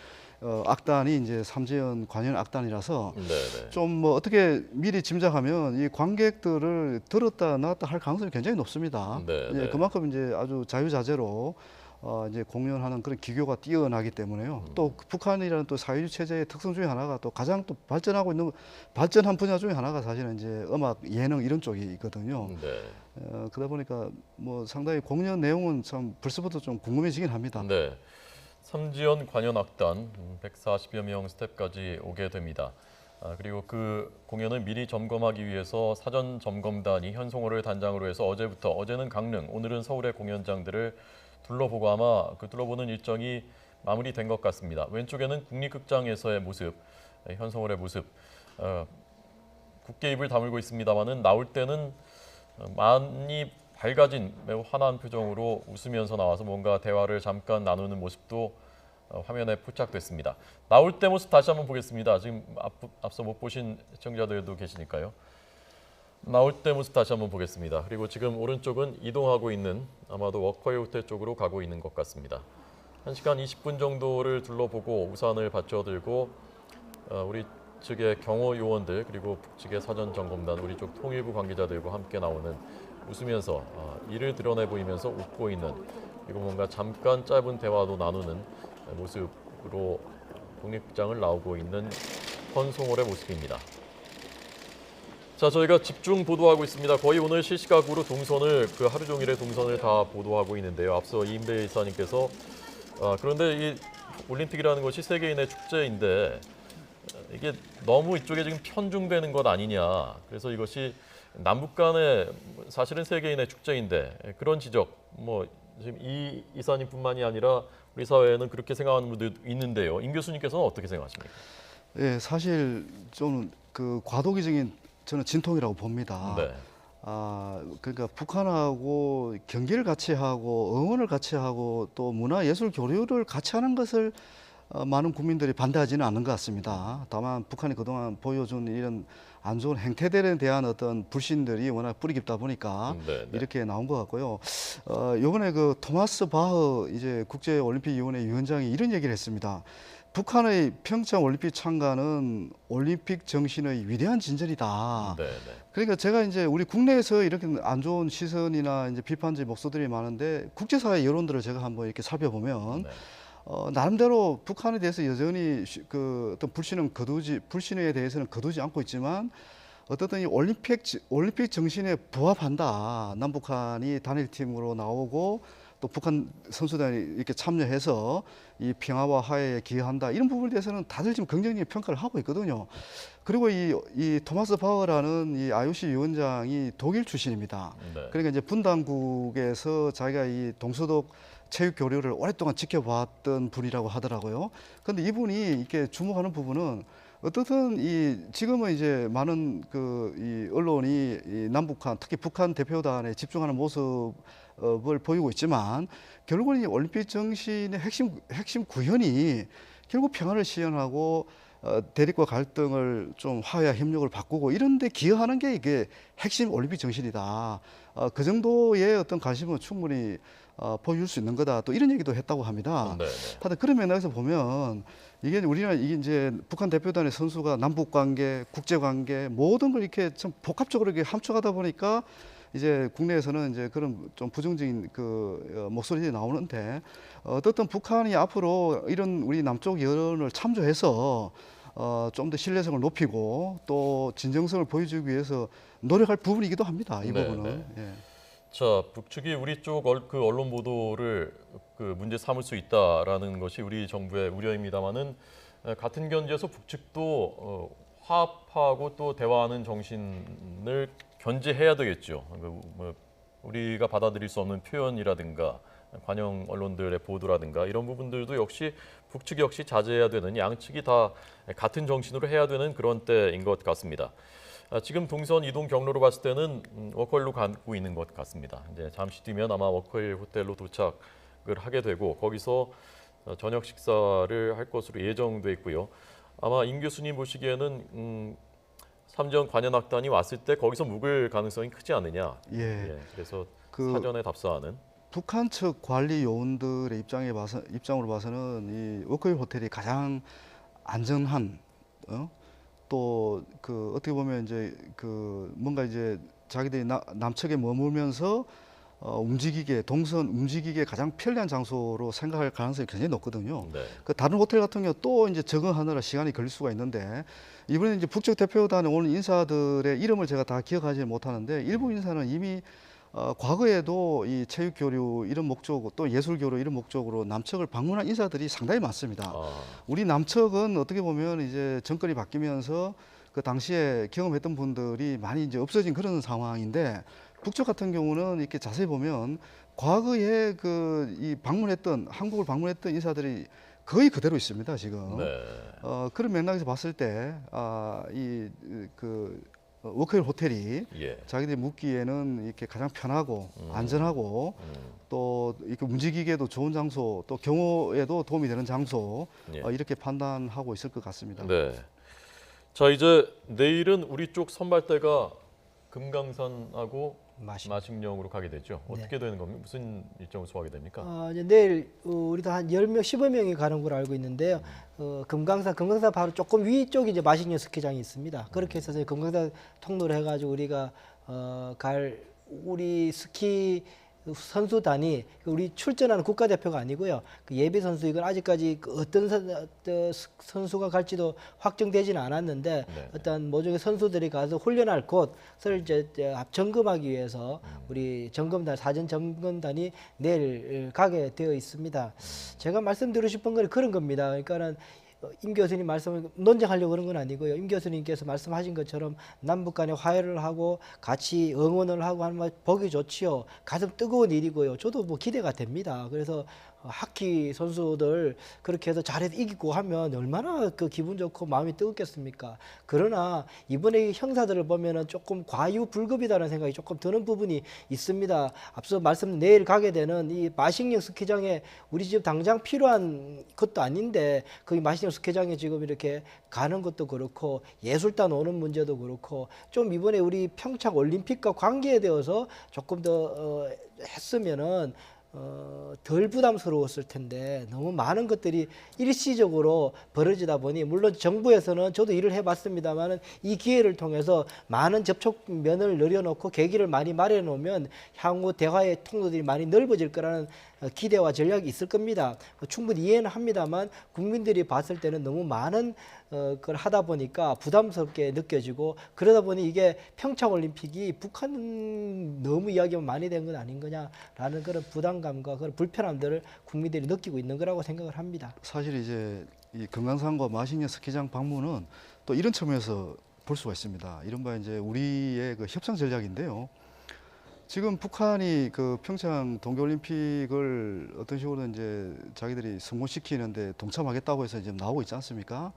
악단이 이제 삼재현 관현 악단이라서 네네. 좀 뭐 어떻게 미리 짐작하면 이 관객들을 들었다 놨다 할 가능성이 굉장히 높습니다. 네, 예, 네. 그만큼 이제 아주 자유자재로 이제 공연하는 그런 기교가 뛰어나기 때문에요. 또 북한이라는 또 사회주의 체제의 특성 중에 하나가 또 가장 또 발전하고 있는 발전한 분야 중에 하나가 사실은 이제 음악, 예능 이런 쪽이 있거든요. 네. 그러다 보니까 뭐 상당히 공연 내용은 참 벌써부터 좀 궁금해지긴 합니다. 네. 삼지연 관현악단 140여 명 스태프까지 오게 됩니다. 그리고 그 공연을 미리 점검하기 위해서 사전 점검단이 현송호를 단장으로 해서 어제는 강릉, 오늘은 서울의 공연장들을 둘러보고 아마 그 둘러보는 일정이 마무리된 것 같습니다. 왼쪽에는 국립극장에서의 모습, 현송월의 모습. 굳게 입을 다물고 있습니다만은 나올 때는 많이 밝아진 매우 환한 표정으로 웃으면서 나와서 뭔가 대화를 잠깐 나누는 모습도 화면에 포착됐습니다. 나올 때 모습 다시 한번 보겠습니다. 지금 앞서 못 보신 시청자들도 계시니까요. 나올 때 모습 다시 한번 보겠습니다. 그리고 지금 오른쪽은 이동하고 있는 아마도 워커힐 호텔 쪽으로 가고 있는 것 같습니다. 1시간 20분 정도를 둘러보고 우산을 받쳐들고 우리 측의 경호 요원들 그리고 북측의 사전 점검단 우리 쪽 통일부 관계자들과 함께 나오는 웃으면서 이를 드러내 보이면서 웃고 있는 그리고 뭔가 잠깐 짧은 대화도 나누는 모습으로 독립극장을 나오고 있는 현송월의 모습입니다. 자, 저희가 집중 보도하고 있습니다. 거의 오늘 실시각으로 동선을 그 하루 종일의 동선을 다 보도하고 있는데요. 앞서 이인배 이사님께서 그런데 이 올림픽이라는 것이 세계인의 축제인데 이게 너무 이쪽에 지금 편중되는 것 아니냐. 그래서 이것이 남북 간의 사실은 세계인의 축제인데 그런 지적 뭐 지금 이 이사님뿐만이 아니라 우리 사회에는 그렇게 생각하는 분들도 있는데요. 임 교수님께서는 어떻게 생각하십니까? 예, 사실 좀 그 과도기적인 저는 진통이라고 봅니다. 네. 그러니까 북한하고 경기를 같이 하고 응원을 같이 하고 또 문화 예술 교류를 같이 하는 것을 많은 국민들이 반대하지는 않는 것 같습니다. 다만 북한이 그동안 보여준 이런 안 좋은 행태들에 대한 어떤 불신들이 워낙 뿌리 깊다 보니까 네, 네. 이렇게 나온 것 같고요. 요번에 그 토마스 바흐 이제 국제올림픽위원회 위원장이 이런 얘기를 했습니다. 북한의 평창 올림픽 참가는 올림픽 정신의 위대한 진전이다. 네, 네. 그러니까 제가 이제 우리 국내에서 이렇게 안 좋은 시선이나 이제 비판적 목소들이 많은데 국제사회 여론들을 제가 한번 이렇게 살펴보면 네. 나름대로 북한에 대해서 여전히 그 어떤 불신에 대해서는 거두지 않고 있지만 어떻든 이 올림픽 정신에 부합한다. 남북한이 단일팀으로 나오고 또 북한 선수단이 이렇게 참여해서 이 평화와 화해에 기여한다. 이런 부분에 대해서는 다들 지금 긍정적인 평가를 하고 있거든요. 그리고 이 토마스 바흐라는 이 IOC 위원장이 독일 출신입니다. 네. 그러니까 이제 분당국에서 자기가 이 동서독 체육 교류를 오랫동안 지켜봤던 분이라고 하더라고요. 그런데 이분이 이렇게 주목하는 부분은 어떻든 이 지금은 이제 많은 그 이 언론이 이 남북한 특히 북한 대표단에 집중하는 모습을 보이고 있지만 결국은 이 올림픽 정신의 핵심 구현이 결국 평화를 실현하고 대립과 갈등을 좀 화해와 협력을 바꾸고 이런 데 기여하는 게 이게 핵심 올림픽 정신이다. 그 정도의 어떤 관심은 충분히 보여줄 수 있는 거다. 또 이런 얘기도 했다고 합니다. 네, 네. 하여튼 그런 맥락에서 보면 이게 우리나라 이게 이제 북한 대표단의 선수가 남북 관계, 국제 관계 모든 걸 이렇게 참 복합적으로 이렇게 함축하다 보니까 이제 국내에서는 이제 그런 좀 부정적인 그 목소리들이 나오는데 어떻든 북한이 앞으로 이런 우리 남쪽 여론을 참조해서 좀 더 신뢰성을 높이고 또 진정성을 보여주기 위해서 노력할 부분이기도 합니다. 이 네, 부분은. 예. 자, 북측이 우리 쪽 그 언론 보도를 그 문제 삼을 수 있다라는 것이 우리 정부의 우려입니다만은 같은 견지에서 북측도 화합하고 또 대화하는 정신을 견지해야 되겠죠. 뭐 우리가 받아들일 수 없는 표현이라든가 관영 언론들의 보도라든가 이런 부분들도 역시 북측 역시 자제해야 되는 양측이 다 같은 정신으로 해야 되는 그런 때인 것 같습니다. 지금 동선 이동 경로로 봤을 때는 워커힐로 가고 있는 것 같습니다. 이제 잠시 뒤면 아마 워커힐 호텔로 도착을 하게 되고 거기서 저녁 식사를 할 것으로 예정돼 있고요. 아마 임 교수님 보시기에는 삼전 관현악단이 왔을 때 거기서 묵을 가능성이 크지 않느냐. 예. 그래서 그 사전에 답사하는. 북한 측 관리 요원들의 입장으로 봐서는 이 워커힐 호텔이 가장 안전한 또 그 어떻게 보면 이제 그 뭔가 이제 자기들이 남측에 머물면서 동선 움직이기에 가장 편리한 장소로 생각할 가능성이 굉장히 높거든요. 네. 그 다른 호텔 같은 경우 또 이제 적응하느라 시간이 걸릴 수가 있는데 이번에 이제 북측 대표단에 오는 인사들의 이름을 제가 다 기억하지 못하는데 일부 인사는 이미 과거에도 이 체육 교류 이런 목적 또 예술 교류 이런 목적으로 남측을 방문한 인사들이 상당히 많습니다. 우리 남측은 어떻게 보면 이제 정권이 바뀌면서 그 당시에 경험했던 분들이 많이 이제 없어진 그런 상황인데 북측 같은 경우는 이렇게 자세히 보면 과거에 한국을 방문했던 인사들이 거의 그대로 있습니다 지금. 네. 그런 맥락에서 봤을 때 워커힐 호텔이 예. 자기들이 묵기에는 이렇게 가장 편하고 안전하고 또 이렇게 움직이기에도 좋은 장소, 또 경호에도 도움이 되는 장소 예. 이렇게 판단하고 있을 것 같습니다. 네. 자, 이제 내일은 우리 쪽 선발대가 금강산하고 마식령으로 가게 되죠. 어떻게 되는 겁니까? 무슨 일정을 소화하게 됩니까? 이제 내일 우리도 한 10명, 15명이 가는 걸로 알고 있는데요. 금강산 바로 조금 위쪽에 이제 마식령 스키장이 있습니다. 그렇게 해서 이제 금강산 통로를 해가지고 우리가 우리 스키 선수단이 우리 출전하는 국가대표가 아니고요. 그 예비 선수 이건 아직까지 어떤 선수가 갈지도 확정되지는 않았는데 네. 어떤 모종의 선수들이 가서 훈련할 곳을 이제 점검하기 위해서 우리 사전 점검단이 내일 가게 되어 있습니다. 제가 말씀드리고 싶은 건 그런 겁니다. 그러니까는 임 교수님 말씀을 논쟁하려고 그런 건 아니고요. 임 교수님께서 말씀하신 것처럼 남북 간에 화해를 하고 같이 응원을 하고 하는 말 보기 좋지요. 가슴 뜨거운 일이고요. 저도 뭐 기대가 됩니다. 그래서 하키 선수들 그렇게 해서 잘해서 이기고 하면 얼마나 그 기분 좋고 마음이 뜨겁겠습니까? 그러나 이번에 이 형사들을 보면은 조금 과유불급이다라는 생각이 조금 드는 부분이 있습니다. 앞서 말씀 내일 가게 되는 이 마식령 스키장에 우리 집 당장 필요한 것도 아닌데 거기 마식령 스키장에 지금 이렇게 가는 것도 그렇고 예술단 오는 문제도 그렇고 좀 이번에 우리 평창 올림픽과 관계되어서 조금 더 했으면은 덜 부담스러웠을 텐데 너무 많은 것들이 일시적으로 벌어지다 보니 물론 정부에서는 저도 일을 해봤습니다만은 이 기회를 통해서 많은 접촉면을 늘려놓고 계기를 많이 마련해 놓으면 향후 대화의 통로들이 많이 넓어질 거라는 기대와 전략이 있을 겁니다. 충분히 이해는 합니다만 국민들이 봤을 때는 너무 많은 걸 하다 보니까 부담스럽게 느껴지고 그러다 보니 이게 평창올림픽이 북한 너무 이야기가 많이 된 건 아닌 거냐라는 그런 부담감과 그런 불편함들을 국민들이 느끼고 있는 거라고 생각을 합니다. 사실 이제 이 금강산과 마식령 스키장 방문은 또 이런 측면에서 볼 수가 있습니다. 이른바 이제 우리의 그 협상 전략인데요. 지금 북한이 그 평창 동계올림픽을 어떤 식으로 이제 자기들이 성공시키는데 동참하겠다고 해서 지금 나오고 있지 않습니까?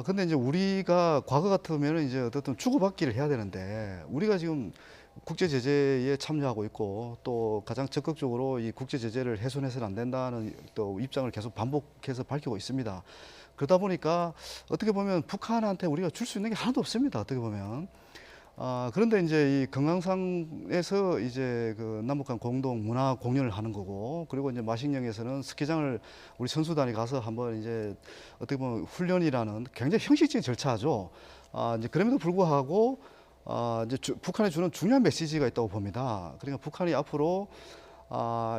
근데 이제 우리가 과거 같으면 이제 어떻든 주고받기를 해야 되는데 우리가 지금 국제 제재에 참여하고 있고 또 가장 적극적으로 이 국제 제재를 훼손해서는 안 된다는 또 입장을 계속 반복해서 밝히고 있습니다. 그러다 보니까 어떻게 보면 북한한테 우리가 줄 수 있는 게 하나도 없습니다. 어떻게 보면. 그런데 이제 이 금강산에서 이제 그 남북한 공동 문화 공연을 하는 거고, 그리고 이제 마식령에서는 스키장을 우리 선수단이 가서 한번 이제 어떻게 보면 훈련이라는 굉장히 형식적인 절차죠. 이제 그럼에도 불구하고 이제 북한이 주는 중요한 메시지가 있다고 봅니다. 그러니까 북한이 앞으로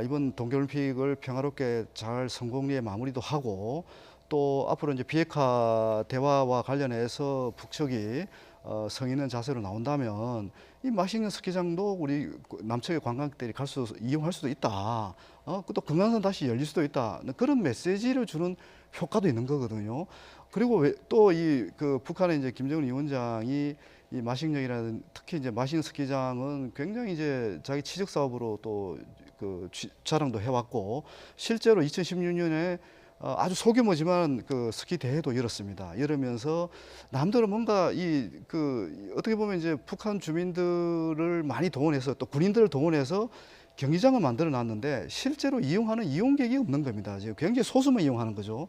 이번 동계올림픽을 평화롭게 잘 성공리에 마무리도 하고 또 앞으로 이제 비핵화 대화와 관련해서 북측이 성 있는 자세로 나온다면 이 마식령 스키장도 우리 남측의 관광객들이 이용할 수도 있다. 또 금강산 다시 열릴 수도 있다. 그런 메시지를 주는 효과도 있는 거거든요. 그리고 또 이 그 북한의 이제 김정은 위원장이 이 마식령이라는 특히 이제 마식령 스키장은 굉장히 이제 자기 치적 사업으로 또 그 자랑도 해왔고 실제로 2016년에 아주 소규모지만 그 스키 대회도 열었습니다. 열으면서 남들은 뭔가 어떻게 보면 이제 북한 주민들을 많이 동원해서 또 군인들을 동원해서 경기장을 만들어 놨는데 실제로 이용하는 이용객이 없는 겁니다. 지금 굉장히 소수만 이용하는 거죠.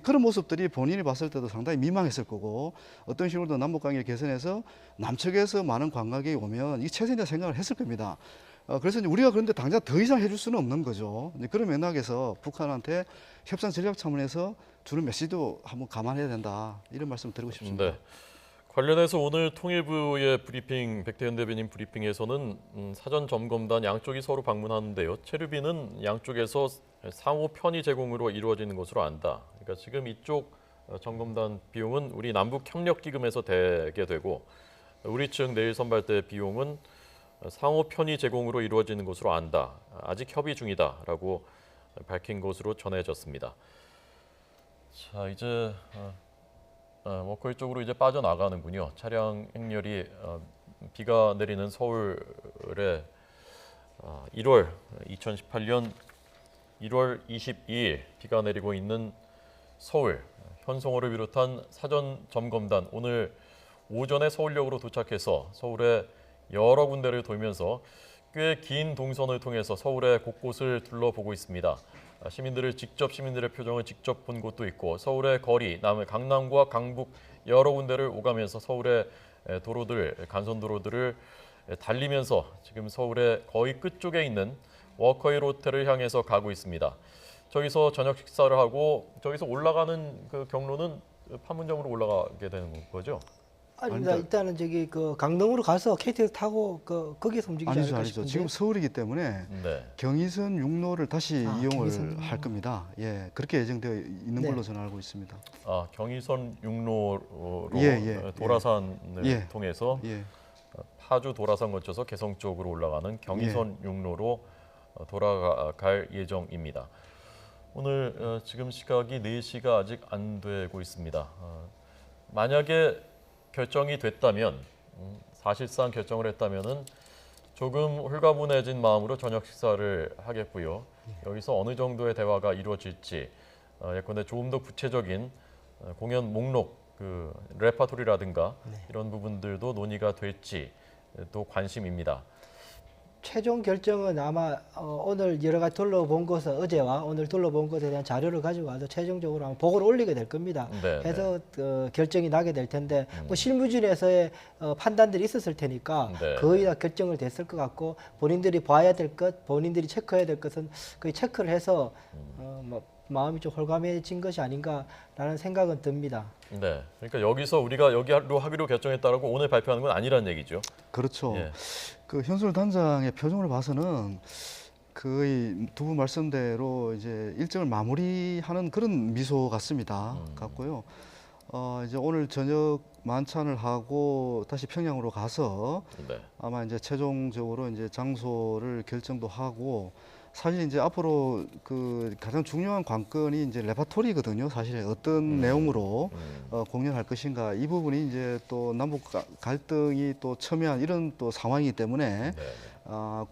그런 모습들이 본인이 봤을 때도 상당히 민망했을 거고 어떤 식으로든 남북관계를 개선해서 남측에서 많은 관광객이 오면 이 최선의 생각을 했을 겁니다. 그래서 이제 우리가 그런데 당장 더 이상 해줄 수는 없는 거죠. 그런 맥락에서 북한한테 협상 전략 차원에서 주는 메시지도 한번 감안해야 된다. 이런 말씀 드리고 싶습니다. 네. 관련해서 오늘 통일부의 브리핑, 백태현 대변인 브리핑에서는 사전 점검단 양쪽이 서로 방문하는데요. 체류비는 양쪽에서 상호 편의 제공으로 이루어지는 것으로 안다. 그러니까 지금 이쪽 점검단 비용은 우리 남북협력기금에서 대게 되고 우리 측 내일 선발대 비용은 상호 편의 제공으로 이루어지는 것으로 안다. 아직 협의 중이다라고 밝힌 것으로 전해졌습니다. 자, 이제 워커힐 쪽으로 이제 빠져나가는군요. 차량 행렬이 비가 내리는 서울에 2018년 1월 22일 비가 내리고 있는 서울 현송호를 비롯한 사전 점검단 오늘 오전에 서울역으로 도착해서 서울의 여러 군데를 돌면서 꽤 긴 동선을 통해서 서울의 곳곳을 둘러보고 있습니다. 시민들의 표정을 직접 본 곳도 있고 서울의 거리, 강남과 강북 여러 군데를 오가면서 서울의 도로들, 간선도로들을 달리면서 지금 서울의 거의 끝쪽에 있는 워커힐 호텔을 향해서 가고 있습니다. 저기서 저녁 식사를 하고 저기서 올라가는 그 경로는 판문점으로 올라가게 되는 거죠? 아닙니다. 일단은 저기 그 강릉으로 가서 KTX 타고 거기서 움직이지 아니죠, 않을까 아니죠. 싶은데. 지금 서울이기 때문에 네. 경의선 육로를 다시 이용을 경의선 할 겁니다. 예, 그렇게 예정되어 있는 네. 걸로 저는 알고 있습니다. 경의선 육로로 예, 도라산을 통해서 예, 파주 도라산 거쳐서 개성 쪽으로 올라가는 경의선 육로로 돌아갈 예정입니다. 오늘 지금 시각이 4시가 아직 안 되고 있습니다. 만약에 결정이 됐다면 사실상 결정을 했다면은 조금 홀가분해진 마음으로 저녁 식사를 하겠고요. 여기서 어느 정도의 대화가 이루어질지 예컨대 조금 더 구체적인 공연 목록, 그 레파토리라든가 이런 부분들도 논의가 될지 또 관심입니다. 최종 결정은 아마 오늘 여러 가지 둘러본 것을 어제와 오늘 둘러본 것에 대한 자료를 가지고 와서 최종적으로 아마 보고를 올리게 될 겁니다. 네, 해서 결정이 나게 될 텐데 뭐 실무진에서의 판단들이 있었을 테니까 네, 거의 다 결정을 됐을 것 같고 본인들이 봐야 될 것, 본인들이 체크해야 될 것은 거의 체크를 해서 뭐 마음이 좀 홀가분해진 것이 아닌가라는 생각은 듭니다. 네, 그러니까 여기서 우리가 여기로 하기로 결정했다라고 오늘 발표하는 건 아니란 얘기죠. 그렇죠. 예. 그 현순 단장의 표정을 봐서는 거의 두 분 말씀대로 이제 일정을 마무리하는 그런 미소 같고요. 이제 오늘 저녁 만찬을 하고 다시 평양으로 가서 네. 아마 이제 최종적으로 이제 장소를 결정도 하고 사실 이제 앞으로 그 가장 중요한 관건이 이제 레파토리거든요. 사실 어떤 내용으로 공연할 것인가 이 부분이 이제 또 남북 갈등이 또 첨예한 이런 또 상황이기 때문에 네.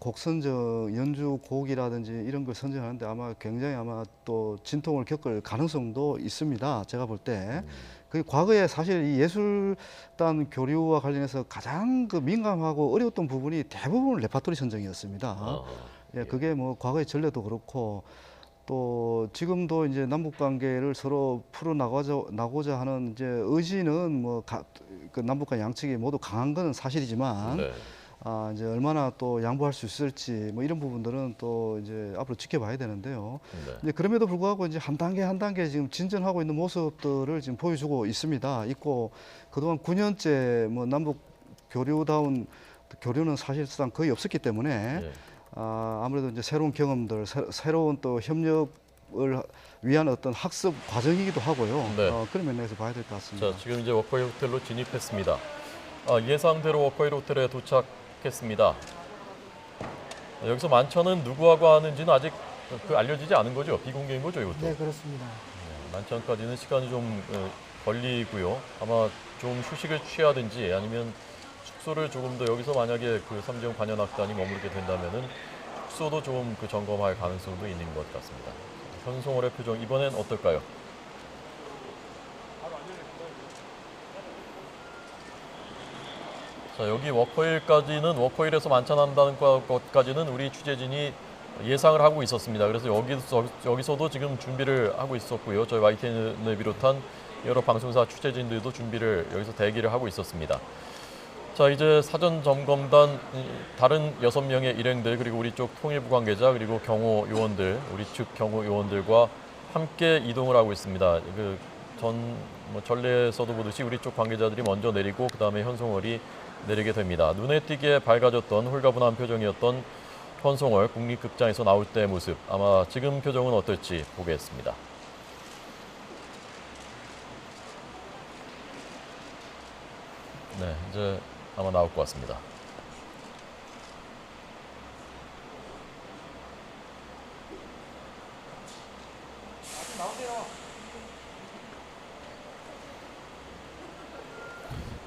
곡 선정, 연주 곡이라든지 이런 걸 선정하는데 아마 굉장히 아마 또 진통을 겪을 가능성도 있습니다. 제가 볼 때. 그 과거에 사실 이 예술단 교류와 관련해서 가장 그 민감하고 어려웠던 부분이 대부분 레파토리 선정이었습니다. 예, 그게 뭐 과거의 전례도 그렇고 또 지금도 이제 남북 관계를 서로 풀어 나고자 하는 이제 의지는 뭐 그 남북 간 양측이 모두 강한 것은 사실이지만 네. 이제 얼마나 또 양보할 수 있을지 뭐 이런 부분들은 또 이제 앞으로 지켜봐야 되는데요. 네. 이제 그럼에도 불구하고 이제 한 단계 지금 진전하고 있는 모습들을 지금 보여주고 있고 그동안 9년째 뭐 남북 교류는 사실상 거의 없었기 때문에 예. 아무래도 이제 새로운 경험들, 새로운 또 협력을 위한 어떤 학습 과정이기도 하고요. 네. 그런 면에서 봐야 될 것 같습니다. 자, 지금 이제 워커힐 호텔로 진입했습니다. 예상대로 워커힐 호텔에 도착했습니다. 여기서 만찬은 누구하고 하는지는 아직 알려지지 않은 거죠? 비공개인 거죠, 이것도? 네, 그렇습니다. 만찬까지는 시간이 좀 걸리고요. 아마 좀 휴식을 취하든지 아니면 숙소를 조금 더 여기서 만약에 그 삼지연 관현악단이 머무르게 된다면은 숙소도 좀 그 점검할 가능성도 있는 것 같습니다. 현송월의 표정 이번엔 어떨까요? 자, 여기 워커힐에서 만찬한다는 것까지는 우리 취재진이 예상을 하고 있었습니다. 그래서 여기서도 지금 준비를 하고 있었고요. 저희 YTN을 비롯한 여러 방송사 취재진들도 준비를 여기서 대기를 하고 있었습니다. 자, 이제 사전 점검단 다른 6명의 일행들 그리고 우리 쪽 통일부 관계자 그리고 경호 요원들 우리 측 경호 요원들과 함께 이동을 하고 있습니다. 뭐 전례에서도 보듯이 우리 쪽 관계자들이 먼저 내리고 그 다음에 현송월이 내리게 됩니다. 눈에 띄게 밝아졌던 홀가분한 표정이었던 현송월 국립극장에서 나올 때의 모습 아마 지금 표정은 어떨지 보겠습니다. 네, 이제 아마 나올 것 같습니다.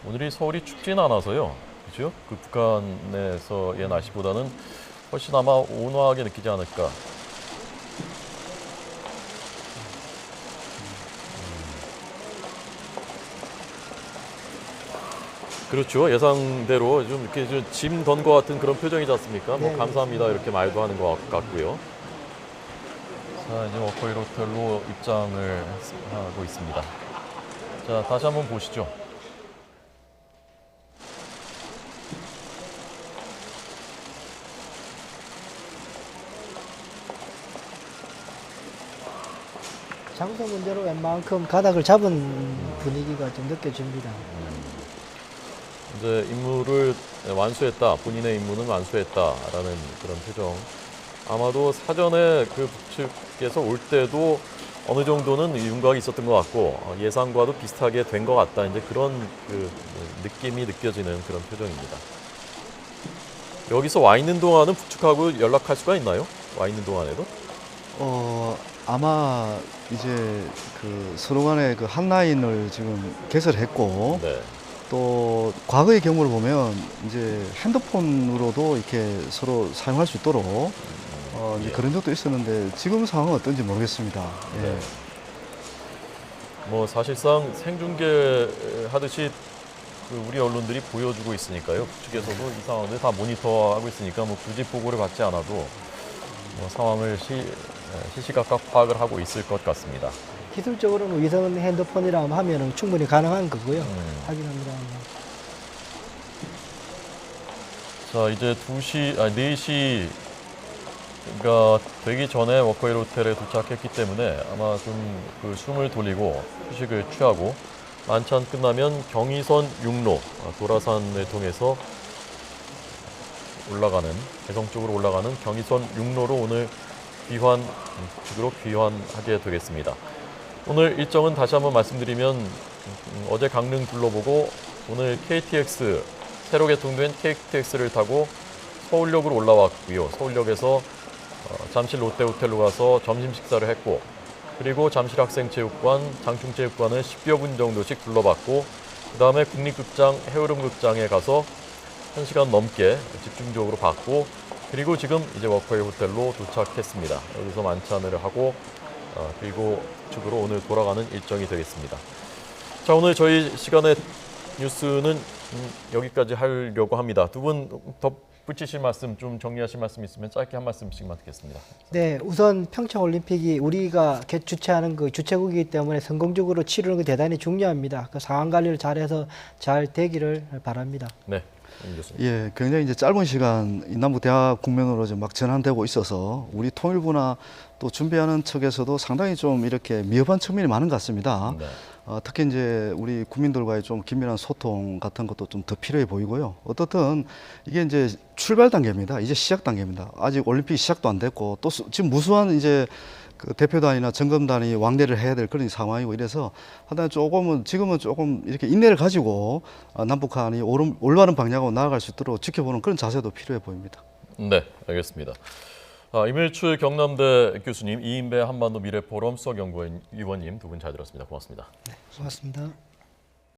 오늘이 서울이 춥지는 않아서요. 그죠? 그 북한에서의 날씨보다는 훨씬 아마 온화하게 느끼지 않을까. 그렇죠. 예상대로 좀 이렇게 짐 던 것 같은 그런 표정이지 않습니까? 뭐 네, 감사합니다 이렇게 말도 하는 것 같고요. 자, 이제 워커힐 호텔로 입장을 하고 있습니다. 자, 다시 한번 보시죠. 장소 문제로 웬만큼 가닥을 잡은 분위기가 좀 느껴집니다. 이제 임무를 완수했다. 본인의 임무는 완수했다라는 그런 표정. 아마도 사전에 그 북측에서 올 때도 어느 정도는 윤곽이 있었던 것 같고 예상과도 비슷하게 된 것 같다. 이제 그런 그 느낌이 느껴지는 그런 표정입니다. 여기서 와 있는 동안은 북측하고 연락할 수가 있나요? 와 있는 동안에도? 아마 이제 그 서로 간에 그 한 라인을 지금 개설했고 네. 또 과거의 경우를 보면 이제 핸드폰으로도 이렇게 서로 사용할 수 있도록 이제 예. 그런 적도 있었는데 지금 상황은 어떤지 모르겠습니다. 예. 네. 뭐 사실상 생중계 하듯이 그 우리 언론들이 보여주고 있으니까요. 측에서도 이 상황을 다 모니터하고 있으니까 뭐 굳이 보고를 받지 않아도 뭐 상황을 시시각각 파악을 하고 있을 것 같습니다. 기술적으로는 위성 핸드폰이라 하면은 충분히 가능한 거고요. 확인합니다. 자, 이제 4시가 되기 전에 워커힐 호텔에 도착했기 때문에 아마 좀 그 숨을 돌리고 휴식을 취하고 만찬 끝나면 경의선 육로 도라산을 통해서 올라가는 개성 쪽으로 올라가는 경의선 육로로 오늘 측으로 귀환하게 되겠습니다. 오늘 일정은 다시 한번 말씀드리면 어제 강릉 둘러보고 오늘 KTX 새로 개통된 KTX를 타고 서울역으로 올라왔고요. 서울역에서 잠실 롯데호텔로 가서 점심 식사를 했고 그리고 잠실 학생체육관, 장충체육관을 10여 분 정도씩 둘러봤고 그 다음에 국립극장, 해오름극장에 가서 1시간 넘게 집중적으로 봤고 그리고 지금 이제 워커힐 호텔로 도착했습니다. 여기서 만찬을 하고 그리고 측으로 오늘 돌아가는 일정이 되겠습니다. 자, 오늘 저희 시간의 뉴스는 여기까지 하려고 합니다. 두 분 덧붙이실 말씀, 좀 정리하실 말씀 있으면 짧게 한 말씀씩만 듣겠습니다. 네, 우선 평창올림픽이 우리가 주최하는 그 주최국이기 때문에 성공적으로 치르는 게 대단히 중요합니다. 그 상황 관리를 잘해서 잘 되기를 바랍니다. 네, 임 교수님. 예, 굉장히 이제 짧은 시간 이 남북 대화 국면으로 이제 막 전환되고 있어서 우리 통일부나 또 준비하는 측에서도 상당히 좀 이렇게 미흡한 측면이 많은 것 같습니다. 네. 특히 이제 우리 국민들과의 좀 긴밀한 소통 같은 것도 좀 더 필요해 보이고요. 어떻든 이게 이제 출발 단계입니다. 이제 시작 단계입니다. 아직 올림픽 시작도 안 됐고 또 지금 무수한 이제 그 대표단이나 점검단이 왕래를 해야 될 그런 상황이고 이래서 하여튼 지금은 조금 이렇게 인내를 가지고 남북한이 올바른 방향으로 나아갈 수 있도록 지켜보는 그런 자세도 필요해 보입니다. 네, 알겠습니다. 임일출 경남대 교수님, 이인배 한반도 미래포럼 수석연구위원님 두 분 잘 들었습니다. 고맙습니다. 고맙습니다.